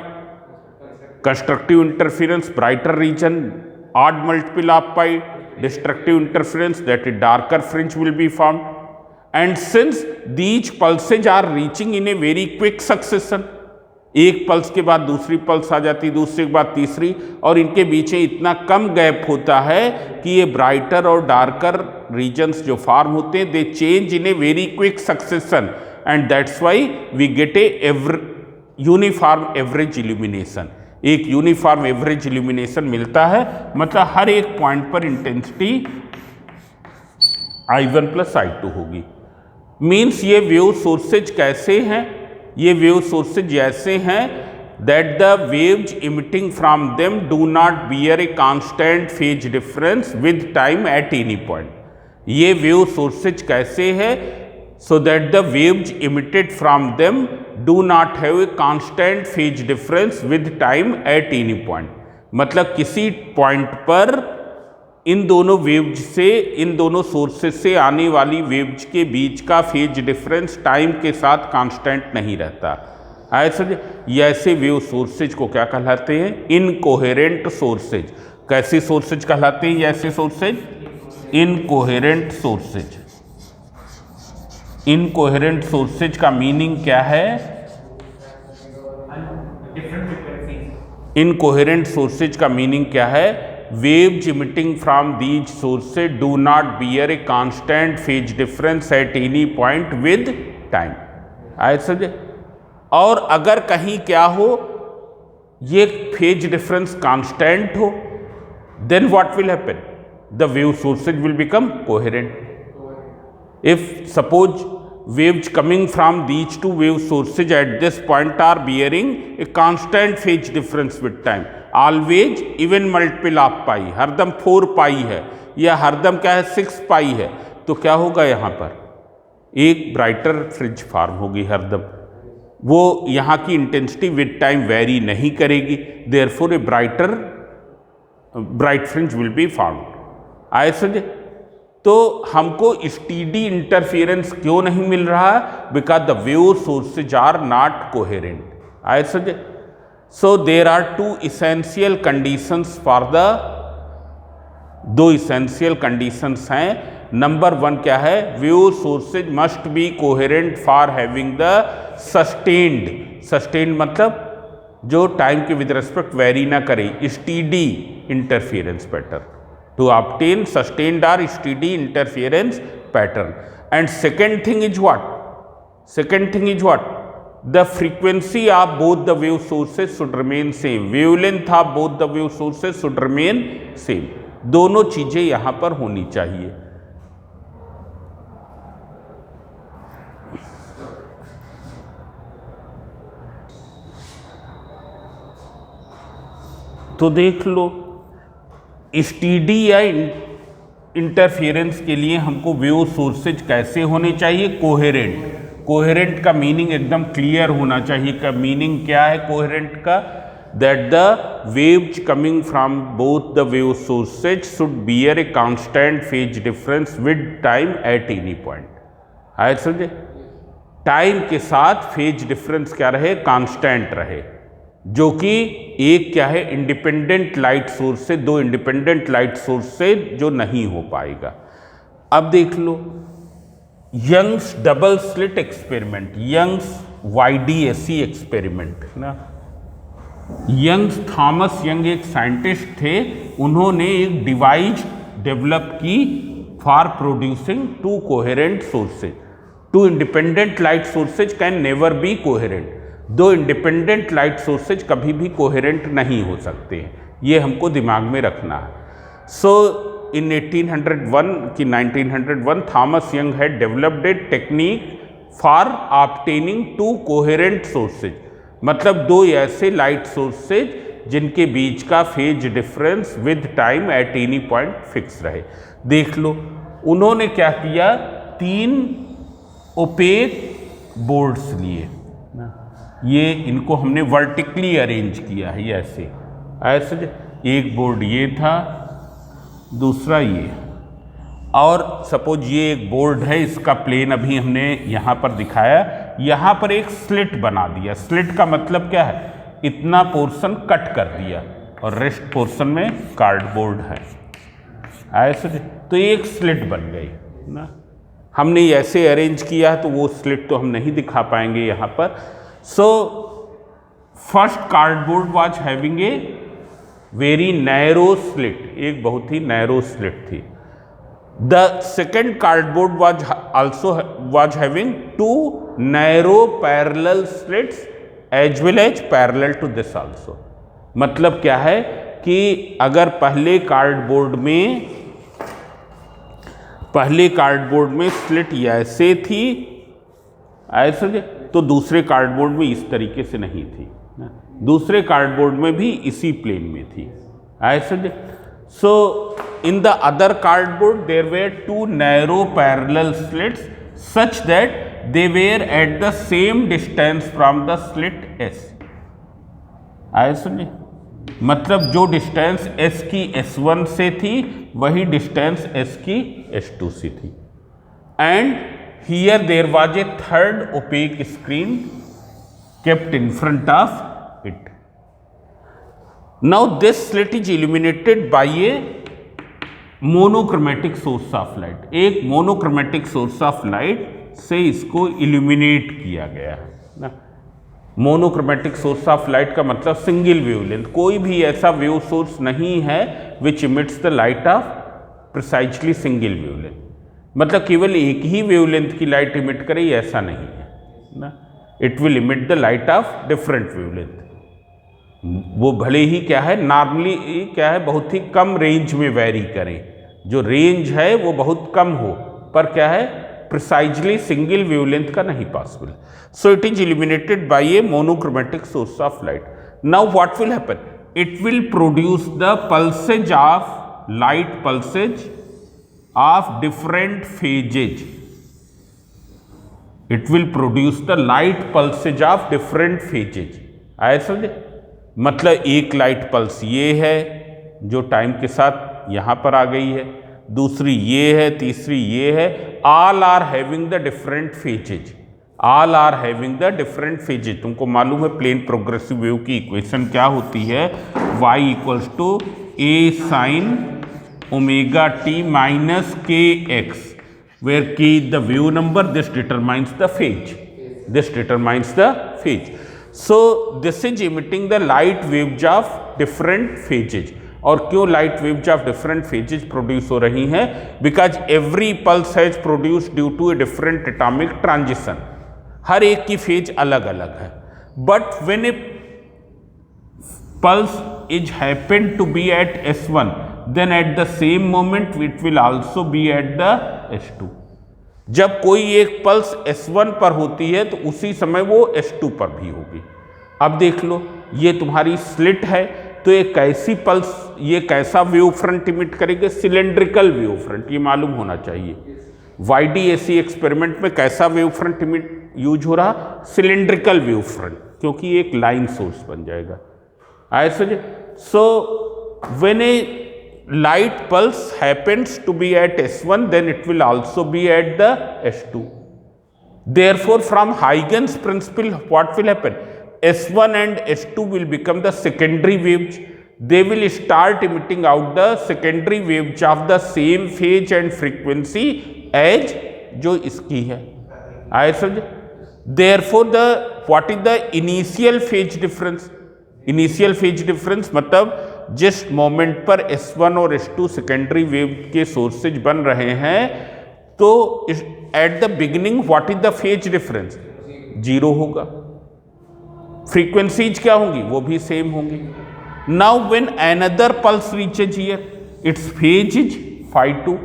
constructive interference brighter region, odd multiple of pi, destructive interference, that is darker fringe will be formed. And since these pulses are reaching in a very quick succession, एक पल्स के बाद दूसरी पल्स आ जाती, दूसरे के बाद तीसरी, और इनके बीच में इतना कम गैप होता है कि ये ब्राइटर और डार्कर रीजन्स जो फॉर्म होते हैं, they change in a very quick succession, and that's why we get a uniform average illumination. एक यूनिफॉर्म एवरेज इल्यूमिनेशन मिलता है, मतलब हर एक पॉइंट पर इंटेंसिटी I1 + I2 होगी। मीन्स ये वेव सोर्सेज कैसे हैं? ये वेव सोर्सेज ऐसे हैं that the waves emitting from them do not bear a constant phase difference with time at any point. ये वेव सोर्सेज कैसे है? so that the waves emitted from them do not have a constant phase difference with time at any point. मतलब किसी पॉइंट पर इन दोनों वेव्स से, इन दोनों सोर्सेज से आने वाली वेव्स के बीच का फेज डिफरेंस टाइम के साथ कांस्टेंट नहीं रहता। ऐसे वेव सोर्सेज को क्या कहलाते हैं? Incoherent sources. कैसे सोर्सेज कहलाते हैं ऐसे sources? Incoherent sources. Incoherent sources का मीनिंग क्या है? इनकोहेरेंट सोर्सेज का मीनिंग क्या है? Waves emitting from these sources do not bear a constant phase difference at any point with time. ऐसे और अगर कहीं क्या हो, ये फेज डिफरेंस कांस्टेंट हो, then what will happen? The wave sources will become coherent. If suppose waves coming from these two wave sources at this point are bearing a constant phase difference with time, always even multiple of pi, हरदम 4 पाई है या हरदम क्या है 6 पाई है, तो क्या होगा यहाँ पर? एक ब्राइटर फ्रिंज फॉर्म होगी हरदम। वो यहाँ की इंटेंसिटी विद टाइम वेरी नहीं करेगी, therefore a bright fringe will be found. आए समझे? तो हमको स्टीडी इंटरफेरेंस क्यों नहीं मिल रहा? Because the wave sources are not coherent. आए समझे? So there are two essential conditions for the, दो इसेंशियल कंडीशंस हैं। नंबर 1 क्या है? Wave sources must be coherent for having the sustained, sustained मतलब जो टाइम के विद रेस्पेक्ट वेरी ना करे, steady interference pattern, to obtain sustained or steady interference pattern. And second thing is what? Second thing is what? The frequency of both the wave sources should remain same. Wavelength of both the wave sources should remain same. दोनों चीजें यहां पर होनी चाहिए। तो देख लो, स्टीडी या इंटरफेरेंस के लिए हमको वेव सोर्सेज कैसे होने चाहिए? कोहेरेंट। कोहेरेंट का मीनिंग एकदम क्लियर होना चाहिए। का मीनिंग क्या है कोहेरेंट का? That the waves coming from both the wave sources should bear a constant phase difference with time at any point. आए समझे? टाइम के साथ फेज डिफरेंस क्या रहे? कांस्टेंट रहे, जो कि एक क्या है? इंडिपेंडेंट लाइट सोर्स से, दो इंडिपेंडेंट लाइट सोर्स से जो नहीं हो पाएगा। अब देख लो Young's double slit experiment, Young's YDSE experiment ना। यंग्स, थॉमस यंग एक साइंटिस्ट थे, उन्होंने एक डिवाइस डेवलप की for producing two coherent sources. Two independent light sources can never be coherent. दो इंडिपेंडेंट लाइट सोर्सेज कभी भी कोहेरेंट नहीं हो सकते हैं, ये हमको दिमाग में रखना है। सो इन 1901 Thomas young had developed a technique for obtaining to coherent sources, मतलब दो ऐसे लाइट सोर्सेज जिनके बीच का phase difference with time at any point fix रहे। देख लो उन्होंने क्या किया, 3 ओपेक बोर्ड्स लिए, ये इनको हमने वर्टिकली अरेंज किया है ऐसे ऐसे। एक बोर्ड ये था, दूसरा ये, और सपोज ये एक बोर्ड है, इसका प्लेन अभी हमने यहाँ पर दिखाया, यहाँ पर एक स्लिट बना दिया। स्लिट का मतलब क्या है? इतना पोर्शन कट कर दिया और रेस्ट पोर्शन में कार्डबोर्ड है ऐसे, तो एक स्लिट बन गई ना। हमने ऐसे अरेंज किया है तो वो स्लिट तो हम नहीं दिखा पाएंगे यहाँ पर। So first cardboard was having a very narrow slit, एक बहुत ही narrow slit थी। The second cardboard was having 2 narrow parallel slits as well as parallel to this also। मतलब क्या है कि अगर पहले कार्डबोर्ड में स्लिट ऐसे थी ऐसे, तो दूसरे कार्डबोर्ड में इस तरीके से नहीं थी ना, दूसरे कार्डबोर्ड में भी इसी प्लेन में थी। ऐसे so in the other cardboard there were 2 narrow parallel slits such that they were at the same distance from the slit S. ऐसे मतलब जो डिस्टेंस S की S1 से थी वही डिस्टेंस S की S2 से थी। And here there was a third opaque screen kept in front of it. Now this slit is illuminated by a monochromatic source of light. एक मोनोक्रोमेटिक सोर्स ऑफ लाइट से इसको इल्यूमिनेट किया गया ना। मोनोक्रोमेटिक सोर्स ऑफ लाइट का मतलब सिंगल वेवलेंथ, कोई भी ऐसा वेव सोर्स नहीं है which emits the light of precisely single wavelength, मतलब केवल एक ही वेवलेंथ की लाइट इमिट करे ऐसा नहीं है ना। It will emit the light of different wavelength. वो भले ही क्या है नॉर्मली क्या है बहुत ही कम रेंज में वेरी करें, जो रेंज है वो बहुत कम हो, पर क्या है प्रिसाइजली सिंगल वेवलेंथ का नहीं possible. So it is illuminated by a monochromatic source of light. Now what will happen? It will produce the pulses of light pulses of different phases. It will produce the light pulses of different phases. आया समझे? मतलब एक लाइट पल्स ये है जो टाइम के साथ यहाँ पर आ गई है, दूसरी ये है, तीसरी ये है। All are having the different phases. All are having the different phases. तुमको मालूम है प्लेन प्रोग्रेसिव वेव की इक्वेशन क्या होती है, y equals to a sin omega t minus k x, where k the wave number, this determines the phase, this determines the phase. So this is emitting the light waves of different phases. और क्यों light waves of different phases produce हो रही हैं? Because every pulse has produce due to a different atomic transition. हर एक की फेज अलग अलग है। But when a pulse is happen to be at S1, then at the same moment it will also be at the S2। जब कोई एक पल्स S1 पर होती है तो उसी समय वो S2 पर भी होगी। अब देख लो ये तुम्हारी स्लिट है, तो ये कैसी पल्स, ये कैसा वेव फ्रंट इमिट करेगी? सिलेंड्रिकल वेव फ्रंट, ये मालूम होना चाहिए। YDAC एक्सपेरिमेंट में कैसा वेव फ्रंट इमिट यूज हो रहा? सिलेंड्रिकल वेव फ्रंट, क्योंकि एक लाइन सोर्स बन जाएगा। ऐसे so when A light pulse happens to be at S1, then it will also be at the S2. Therefore, from Huygens principle, what will happen? S1 and S2 will become the secondary waves. They will start emitting out the secondary waves of the same phase and frequency as जो इसकी है। आए समझे? Therefore, what is the initial phase difference? Initial phase difference मतलब जिस मोमेंट पर S1 और S2 सेकेंडरी वेव के सोर्सेज बन रहे हैं, तो at the beginning what is the phase difference? 0 होगा। फ्रीक्वेंसीज क्या होंगी? वो भी सेम होंगी। Now when another pulse reaches here, it's phase is φ2।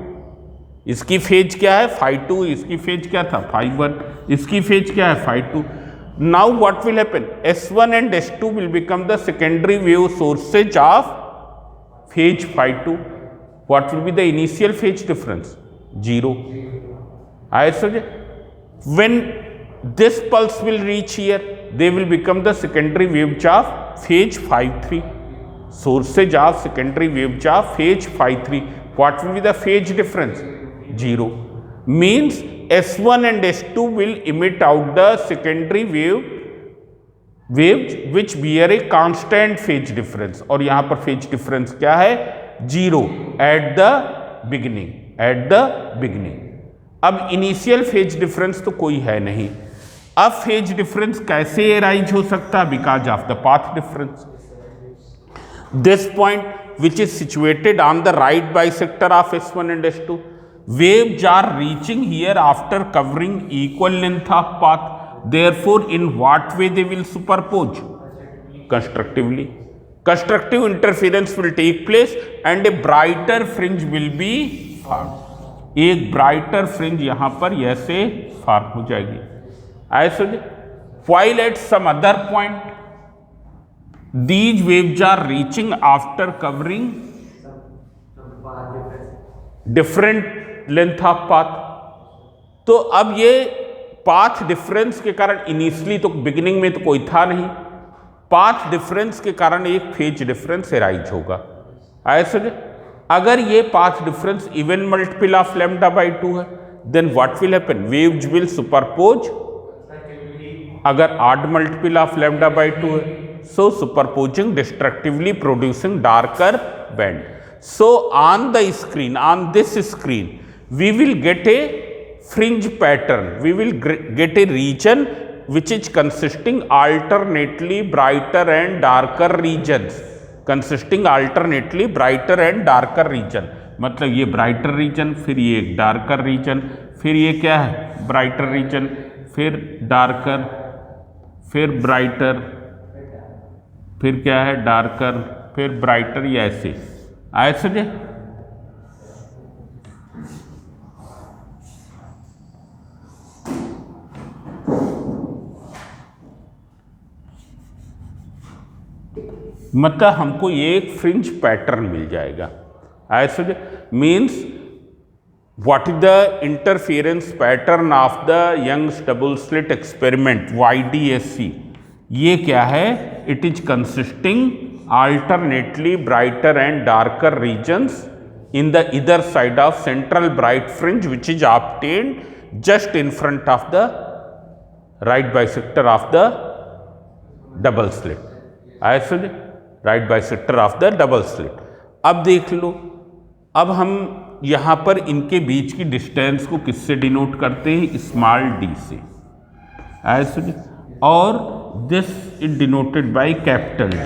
इसकी फेज क्या है? φ2। इसकी फेज क्या था? φ1। इसकी फेज क्या है? φ2। Now what will happen? S1 and S2 will become the secondary wave sources of phase φ2. What will be the initial phase difference? 0. When this pulse will reach here, they will become the secondary waves of phase φ3. Sources of secondary waves of phase φ3. What will be the phase difference? 0. Means S1 and S2 will emit out the secondary waves which bear a constant phase difference। और यहाँ पर phase difference क्या है? 0 at the beginning, at the beginning। अब initial phase difference तो कोई है नहीं। अब phase difference कैसे arise हो सकता? Because of the path difference। This point which is situated on the right bisector of S1 and S2, waves are reaching here after covering equal length of path. Therefore, in what way they will superpose? Constructively. Constructive interference will take place and a brighter fringe will be formed. एक brighter fringe यहाँ पर ऐसे फॉर्म हो जाएगी। ऐसे while at some other point these waves are reaching after covering different length of path। तो अब ये पाथ डिफरेंस के कारण इनिशियली तो बिगिनिंग में तो कोई था नहीं, पाथ डिफरेंस के कारण एक फेज डिफरेंस एराइज होगा। ऐसे अगर ये path difference even multiple of lambda by 2 है, then what will happen, waves will superpose. अगर odd multiple of lambda by 2 है, so superposing destructively producing darker band. So on the screen, on this screen we will get a fringe pattern, we will get a region which is consisting alternately brighter and darker regions, consisting alternately brighter and darker region। मतलब ये ब्राइटर रीजन, फिर ये एक डार्कर रीजन, फिर ये क्या है ब्राइटर रीजन, फिर डार्कर, फिर ब्राइटर, फिर क्या है डार्कर, फिर ब्राइटर, ये ऐसे ऐसे। मतलब हमको ये एक फ्रिंज पैटर्न मिल जाएगा। ऐसे means what is the interference pattern of the Young's double slit experiment YDSC। ये क्या है, it is consisting alternately brighter and darker regions in the either side of central bright fringe which is obtained just in front of the right bisector of the double slit। ऐसे right bisector of the double slit. अब देख लो, अब हम यहाँ पर इनके बीच की डिस्टेंस को किससे डिनोट करते हैं, स्मॉल d से। ऐसे और this is denoted by capital D,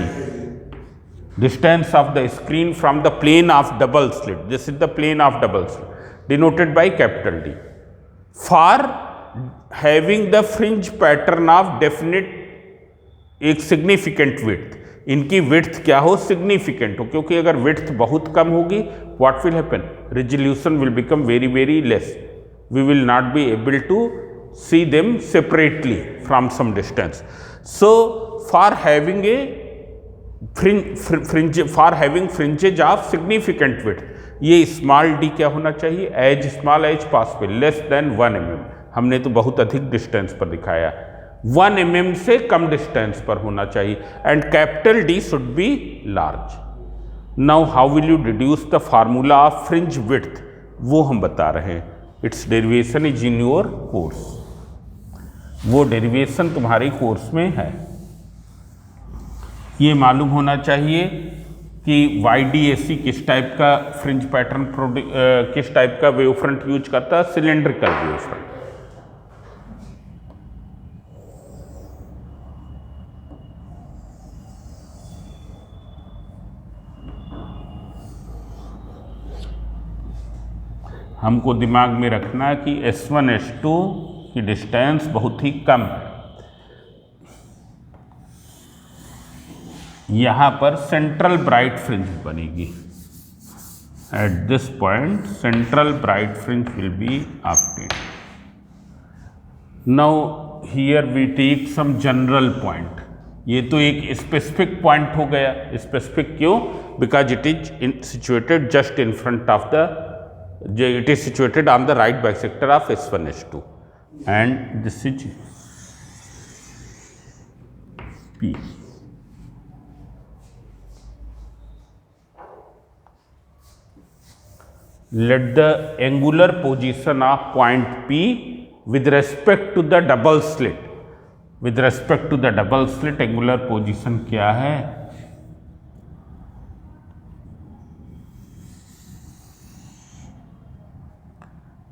distance of the screen from the plane of double slit, this is the plane of double slit denoted by capital D। For having the fringe pattern of definite एक सिग्निफिकेंट विड्थ, इनकी विड्थ क्या हो, सिग्निफिकेंट हो, क्योंकि अगर विड्थ बहुत कम होगी what will happen, resolution will become very very less, we will not be able to see them separately from some distance. So for having a for having fringes of significant width, ये स्मॉल d क्या होना चाहिए, as small as possible, less than 1 mm। हमने तो बहुत अधिक डिस्टेंस पर दिखाया, 1 mm से कम डिस्टेंस पर होना चाहिए, and capital D should be large. Now how will you deduce the formula of fringe width, वो हम बता रहे हैं, it's derivation is in your course, वो डेरिवेशन तुम्हारे कोर्स में है। ये मालूम होना चाहिए कि YDSC किस टाइप का फ्रिंज पैटर्न किस टाइप का वेव फ्रंट यूज करता है, सिलेंड्रिकल वेव फ्रंट। हमको दिमाग में रखना है कि S1 S2 की डिस्टेंस बहुत ही कम है, यहाँ पर सेंट्रल ब्राइट फ्रिंज बनेगी, at this point central bright fringe will be obtained. Now here we take some general point, ये तो एक स्पेसिफिक पॉइंट हो गया, स्पेसिफिक क्यों, because it is situated just in front of the, it is situated on the right bisector of S1 S2 and this is P। Let the angular position of point P with respect to the double slit, with respect to the double slit angular position क्या है,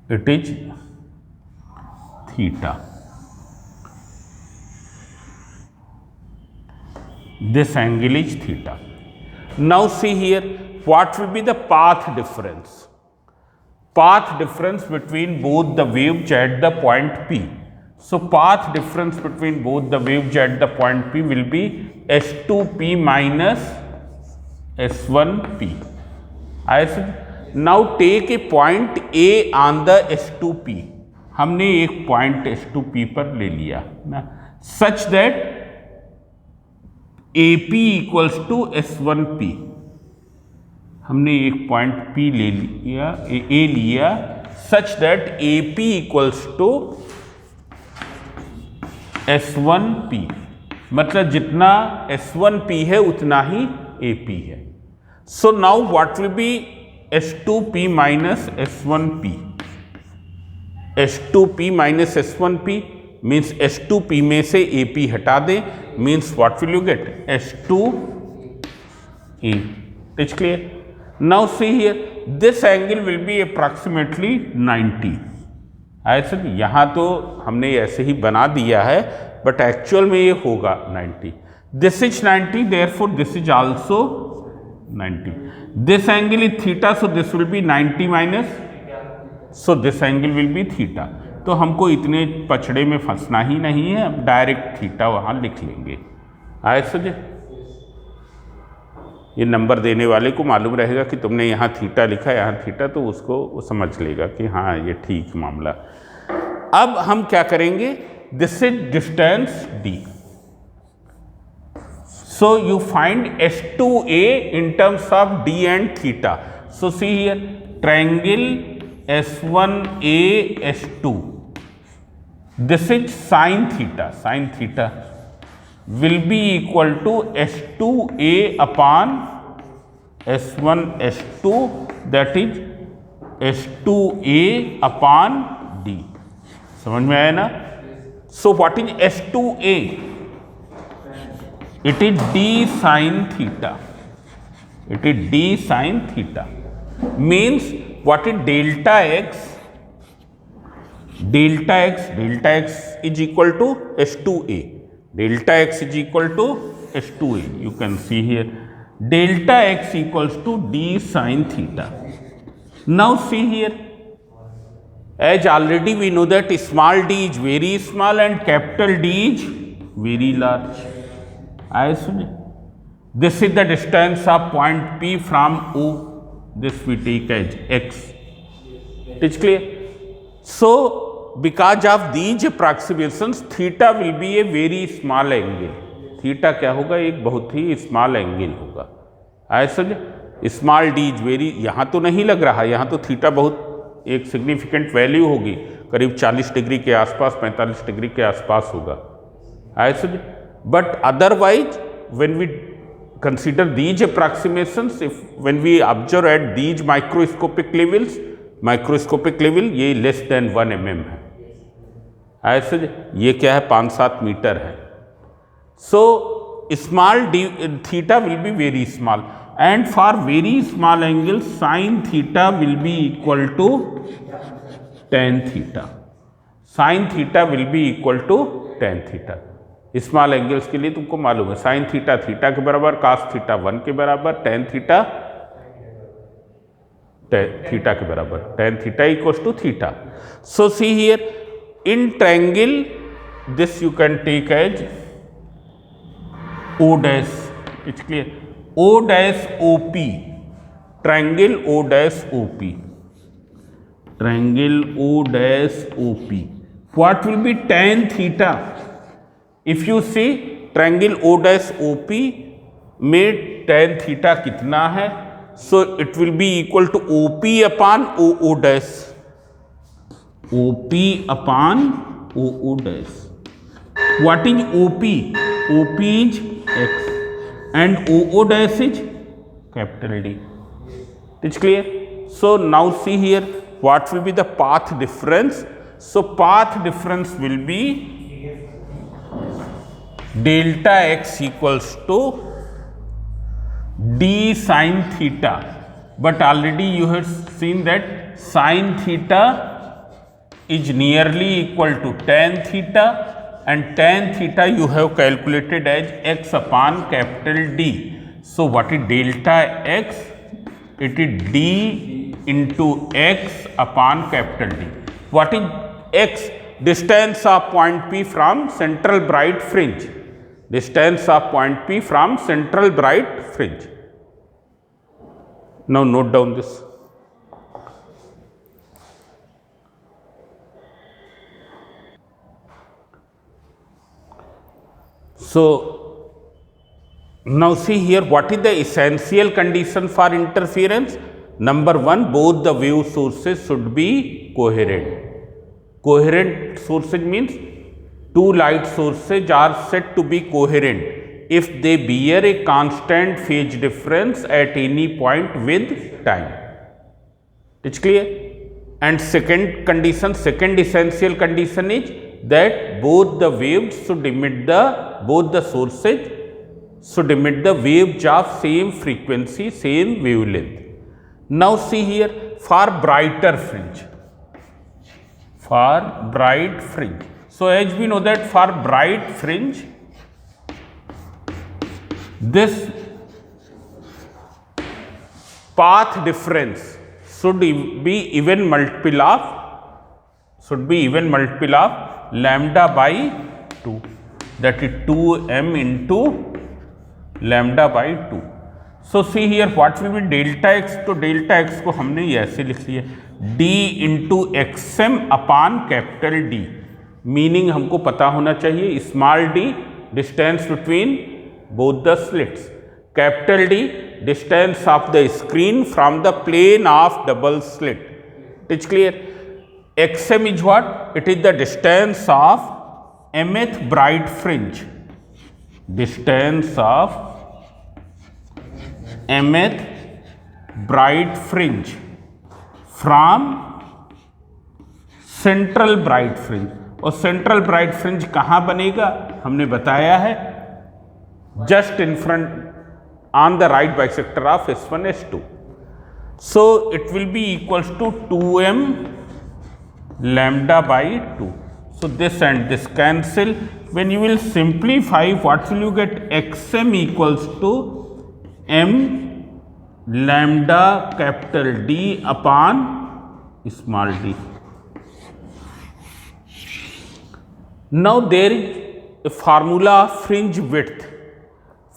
it is theta। This angle is theta। Now see here, what will be the path difference? Path difference between both the waves at the point P। So path difference between both the waves at the point P will be S2P minus S1P। Now take a point A on the S2P, हमने एक पॉइंट S2P पर ले लिया ना, such that AP equals to S1P। हमने एक पॉइंट P ले लिया, A लिया, such that AP equals to S1P, मतलब जितना S1P है उतना ही AP है। So now what will be S2P minus S1P? S2P minus S1P means S2P में से AP हटा दें, means what will you get? S2A। It's clear? Now see here, this angle will be approximately 90। ऐसे यहाँ तो हमने ऐसे ही बना दिया है, बट एक्चुअल में ये होगा 90। This is 90, therefore this is also 90। This angle is theta, so this will be 90 minus, so this angle will B theta. तो हमको इतने पछड़े में फंसना ही नहीं है, अब डायरेक्ट थीटा वहाँ लिख लेंगे। आए समझे? ये नंबर देने वाले को मालूम रहेगा कि तुमने यहाँ थीटा लिखा, यहाँ थीटा, तो उसको वो समझ लेगा कि हाँ ये ठीक मामला। अब हम क्या करेंगे? This is distance D, so you find S2A in terms of D and theta. So see here, triangle S1A S2, this is sin theta, sin theta will be equal to S2A upon S1 S2, that is S2A upon D। समझ में आया ना? So what is S2A? It is D sin theta, it is D sin theta, means what is delta x? Delta x is equal to S2A, delta x is equal to S2A, you can see here, delta x equals to D sin theta। Now see here, as already we know that small d is very small and capital D is very large। I see, this is the distance of point P from O, this we take as x। It's clear? So because of these approximations, theta will be a very small angle। Theta क्या होगा? एक बहुत ही स्मॉल एंगल होगा। ऐसा स्मॉल डी इज वेरी, यहाँ तो नहीं लग रहा, यहाँ तो थीटा बहुत एक सिग्निफिकेंट वैल्यू होगी, करीब 40 डिग्री के आसपास, 45 डिग्री के आसपास होगा। ऐसा but otherwise when we consider these approximations, when we observe at these microscopic level, ये लेस देन 1 mm है। ऐसे ये क्या है? 5-7 मीटर है। So small d theta will be very small, and for very small angle sine theta will be equal to tan theta. Sine theta will be equal to tan theta. Small angles के लिए तुमको मालूम है, साइन थीटा थीटा के बराबर, कास थीटा 1 के बराबर, टेन थीटा थीटा के बराबर, tan theta equals to theta. So see here, in triangle this you can take as O dash, it's clear? O dash OP, triangle O dash OP, triangle O dash OP, what will be tan theta? If you see triangle O dash OP में tan theta कितना है? So it will be equal to OP upon OO dash, OP upon OO dash। What is OP? OP is x and OO dash is capital D। It's clear? So now see here, what will be the path difference? So path difference will be delta x equals to D sin theta, but already you have seen that sin theta is nearly equal to tan theta, and tan theta you have calculated as x upon capital D। So what is delta x? It is D into x upon capital D। What is x? Distance of point P from central bright fringe, distance of point P from central bright fringe। Now note down this। So now see here, what is the essential condition for interference? Number one, both the wave sources should be coherent. Coherent sources means two light sources are said to be coherent if they bear a constant phase difference at any point with time. It's clear? And second condition, second essential condition is that both the waves should emit both the sources should emit the waves of same frequency, same wavelength. Now see here, for brighter fringe, for bright fringe. So as we know that for bright fringe, this path difference should be even multiple of lambda by 2, that is 2m into lambda by 2. So see here, what will be delta x? तो delta x को हमने ऐसे लिख लिया d into xm upon capital D. Meaning हमको पता होना चाहिए, small d distance between both the slits, capital D distance of the screen from the plane of double slit. It's clear? xm is what? It is the distance of mth bright fringe, distance of mth bright fringe from central bright fringe. और central bright fringe कहाँ बनेगा हमने बताया है, just in front on the right bisector of S1 S2. So it will be equals to 2m lambda by 2. So this and this cancel. When you will simplify, what will you get? xm equals to m lambda capital D upon small d. Now there is a formula of fringe width.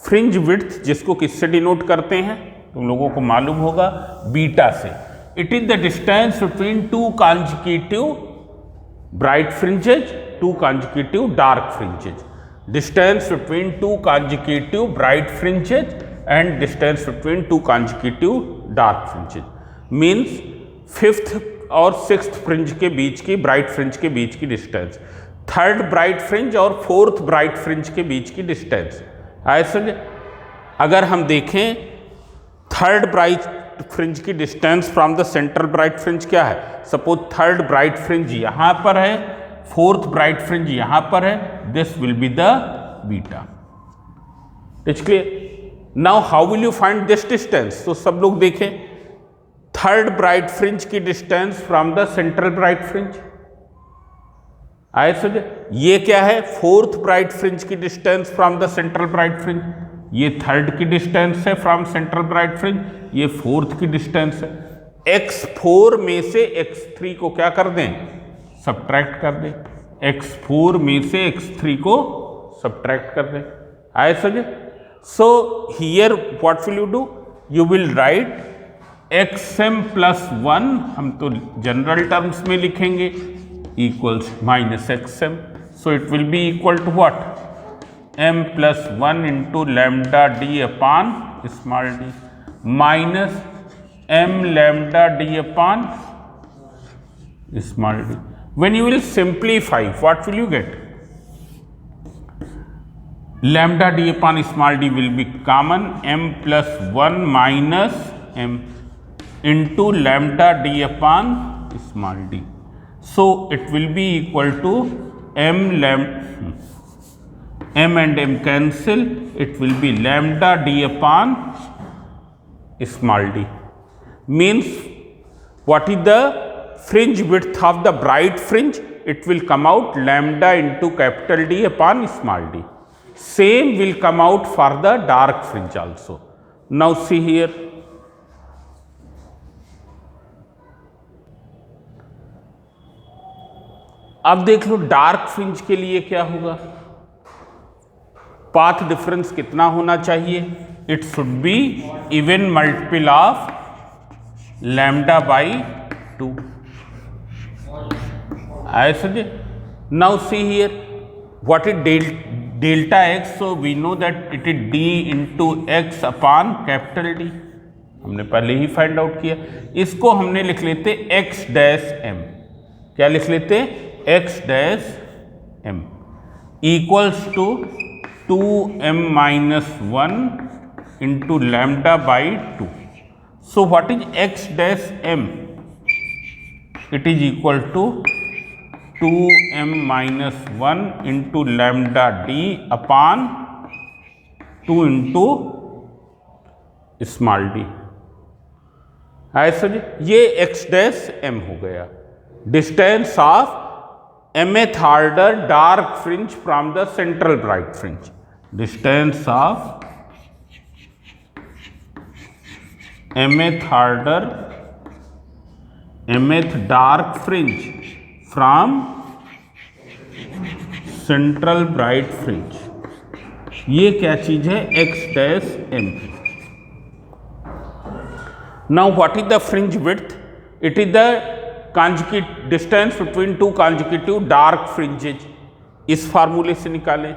Fringe width जिसको किससे डिनोट करते हैं तुम लोगों को मालूम होगा, बीटा से. It is the distance between two consecutive bright fringes, two consecutive dark fringes. Distance between two consecutive bright fringes and distance between two consecutive dark fringes means fifth और sixth fringe के बीच की, bright fringe के बीच की distance, third bright fringe और fourth bright fringe के बीच की distance. ऐसे अगर हम देखें थर्ड ब्राइट फ्रिंज की distance from the central bright fringe क्या है, सपोज थर्ड ब्राइट फ्रिंज यहां पर है, फोर्थ ब्राइट फ्रिंज यहां पर है, this will be the beta. It's clear? Now how will you find this distance? तो सब लोग देखें, थर्ड ब्राइट फ्रिंज की distance from the central bright fringe आए समझे. ये क्या है, फोर्थ ब्राइट फ्रिंज की distance from the central bright fringe. ये थर्ड की डिस्टेंस है फ्रॉम सेंट्रल ब्राइट फ्रिंज, ये फोर्थ की डिस्टेंस है. x4 में से x3 को क्या कर दें, सब्ट्रैक्ट कर दें. x4 में से x3 को सब्ट्रैक्ट कर दें. आए समझे. So here what will you do, you will write xm plus 1, हम तो जनरल टर्म्स में लिखेंगे, equals minus xm. So it will be equal to what, m plus 1 into lambda d upon small d minus m lambda d upon small d. When you will simplify, what will you get? Lambda d upon small d will be common, m plus 1 minus m into lambda d upon small d. So it will be equal to m and m cancel, it will be lambda d upon small d. Means what is the fringe width of the bright fringe? It will come out lambda into capital D upon small d. Same will come out for the dark fringe also. Now see here, अब देख लो डार्क फ्रिंज के लिए क्या होगा, पाथ डिफरेंस कितना होना चाहिए, it should be even multiple of lambda by 2. ऐसे now see here what is delta x, so we know that it is d into x upon capital d, हमने पहले ही फाइंड आउट किया। इसको हमने लिख लेते एक्स डैश एम, क्या लिख लेते, x dash m equals to 2m minus 1 into lambda by 2। So what is x dash m, it is equal to 2m minus 1 into lambda D upon 2 into small d. ऐसा जी, ये एक्स डैश एम हो गया, distance of mth order dark fringe from the central bright fringe, distance of mth order mth dark fringe from central bright fringe, ये क्या चीज है, x dash m। now what is the fringe width, it is the conjugate distance between two consecutive dark fringes, इस फार्मूले से निकालें,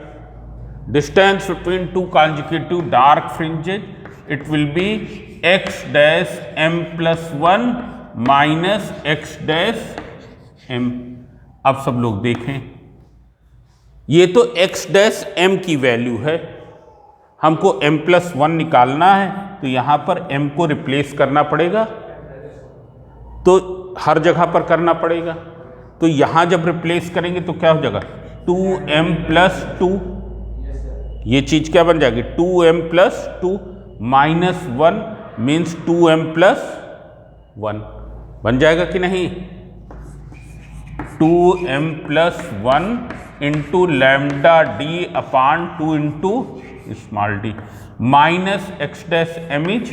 distance between two consecutive dark fringes, it will be x dash m plus 1 minus x dash m। अब सब लोग देखें, ये तो x dash m की वैल्यू है, हमको m plus 1 निकालना है, तो यहां पर m को रिप्लेस करना पड़ेगा, तो हर जगह पर करना पड़ेगा। तो यहां जब रिप्लेस करेंगे तो क्या हो जाएगा, 2m प्लस 2, ये चीज क्या बन जाएगी, 2m plus 2 minus 1 means 2m plus 1 बन जाएगा कि नहीं, 2m plus 1 into lambda D upon 2 into small D minus X dash M is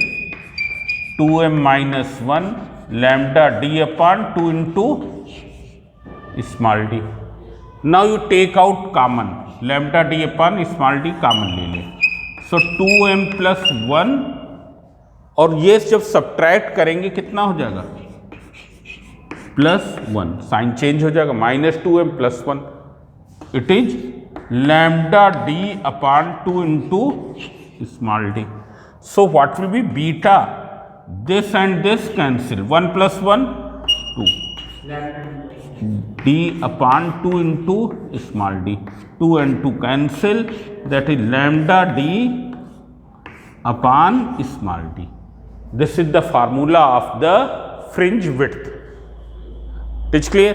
2m minus 1 lambda D upon 2 into small D. Now you take out common, lambda D upon small D common ले लें, सो 2m प्लस 1 और ये जब सब्ट्रैक्ट करेंगे कितना हो जाएगा, प्लस 1, साइन चेंज हो जाएगा, minus 2m plus 1, it is lambda D upon 2 into small D. So what will B beta, this and this cancel, 1 plus 1 2, d upon 2 into small d, 2 and 2 cancel, that is lambda d upon small d. This is the formula of the fringe width. It is clear?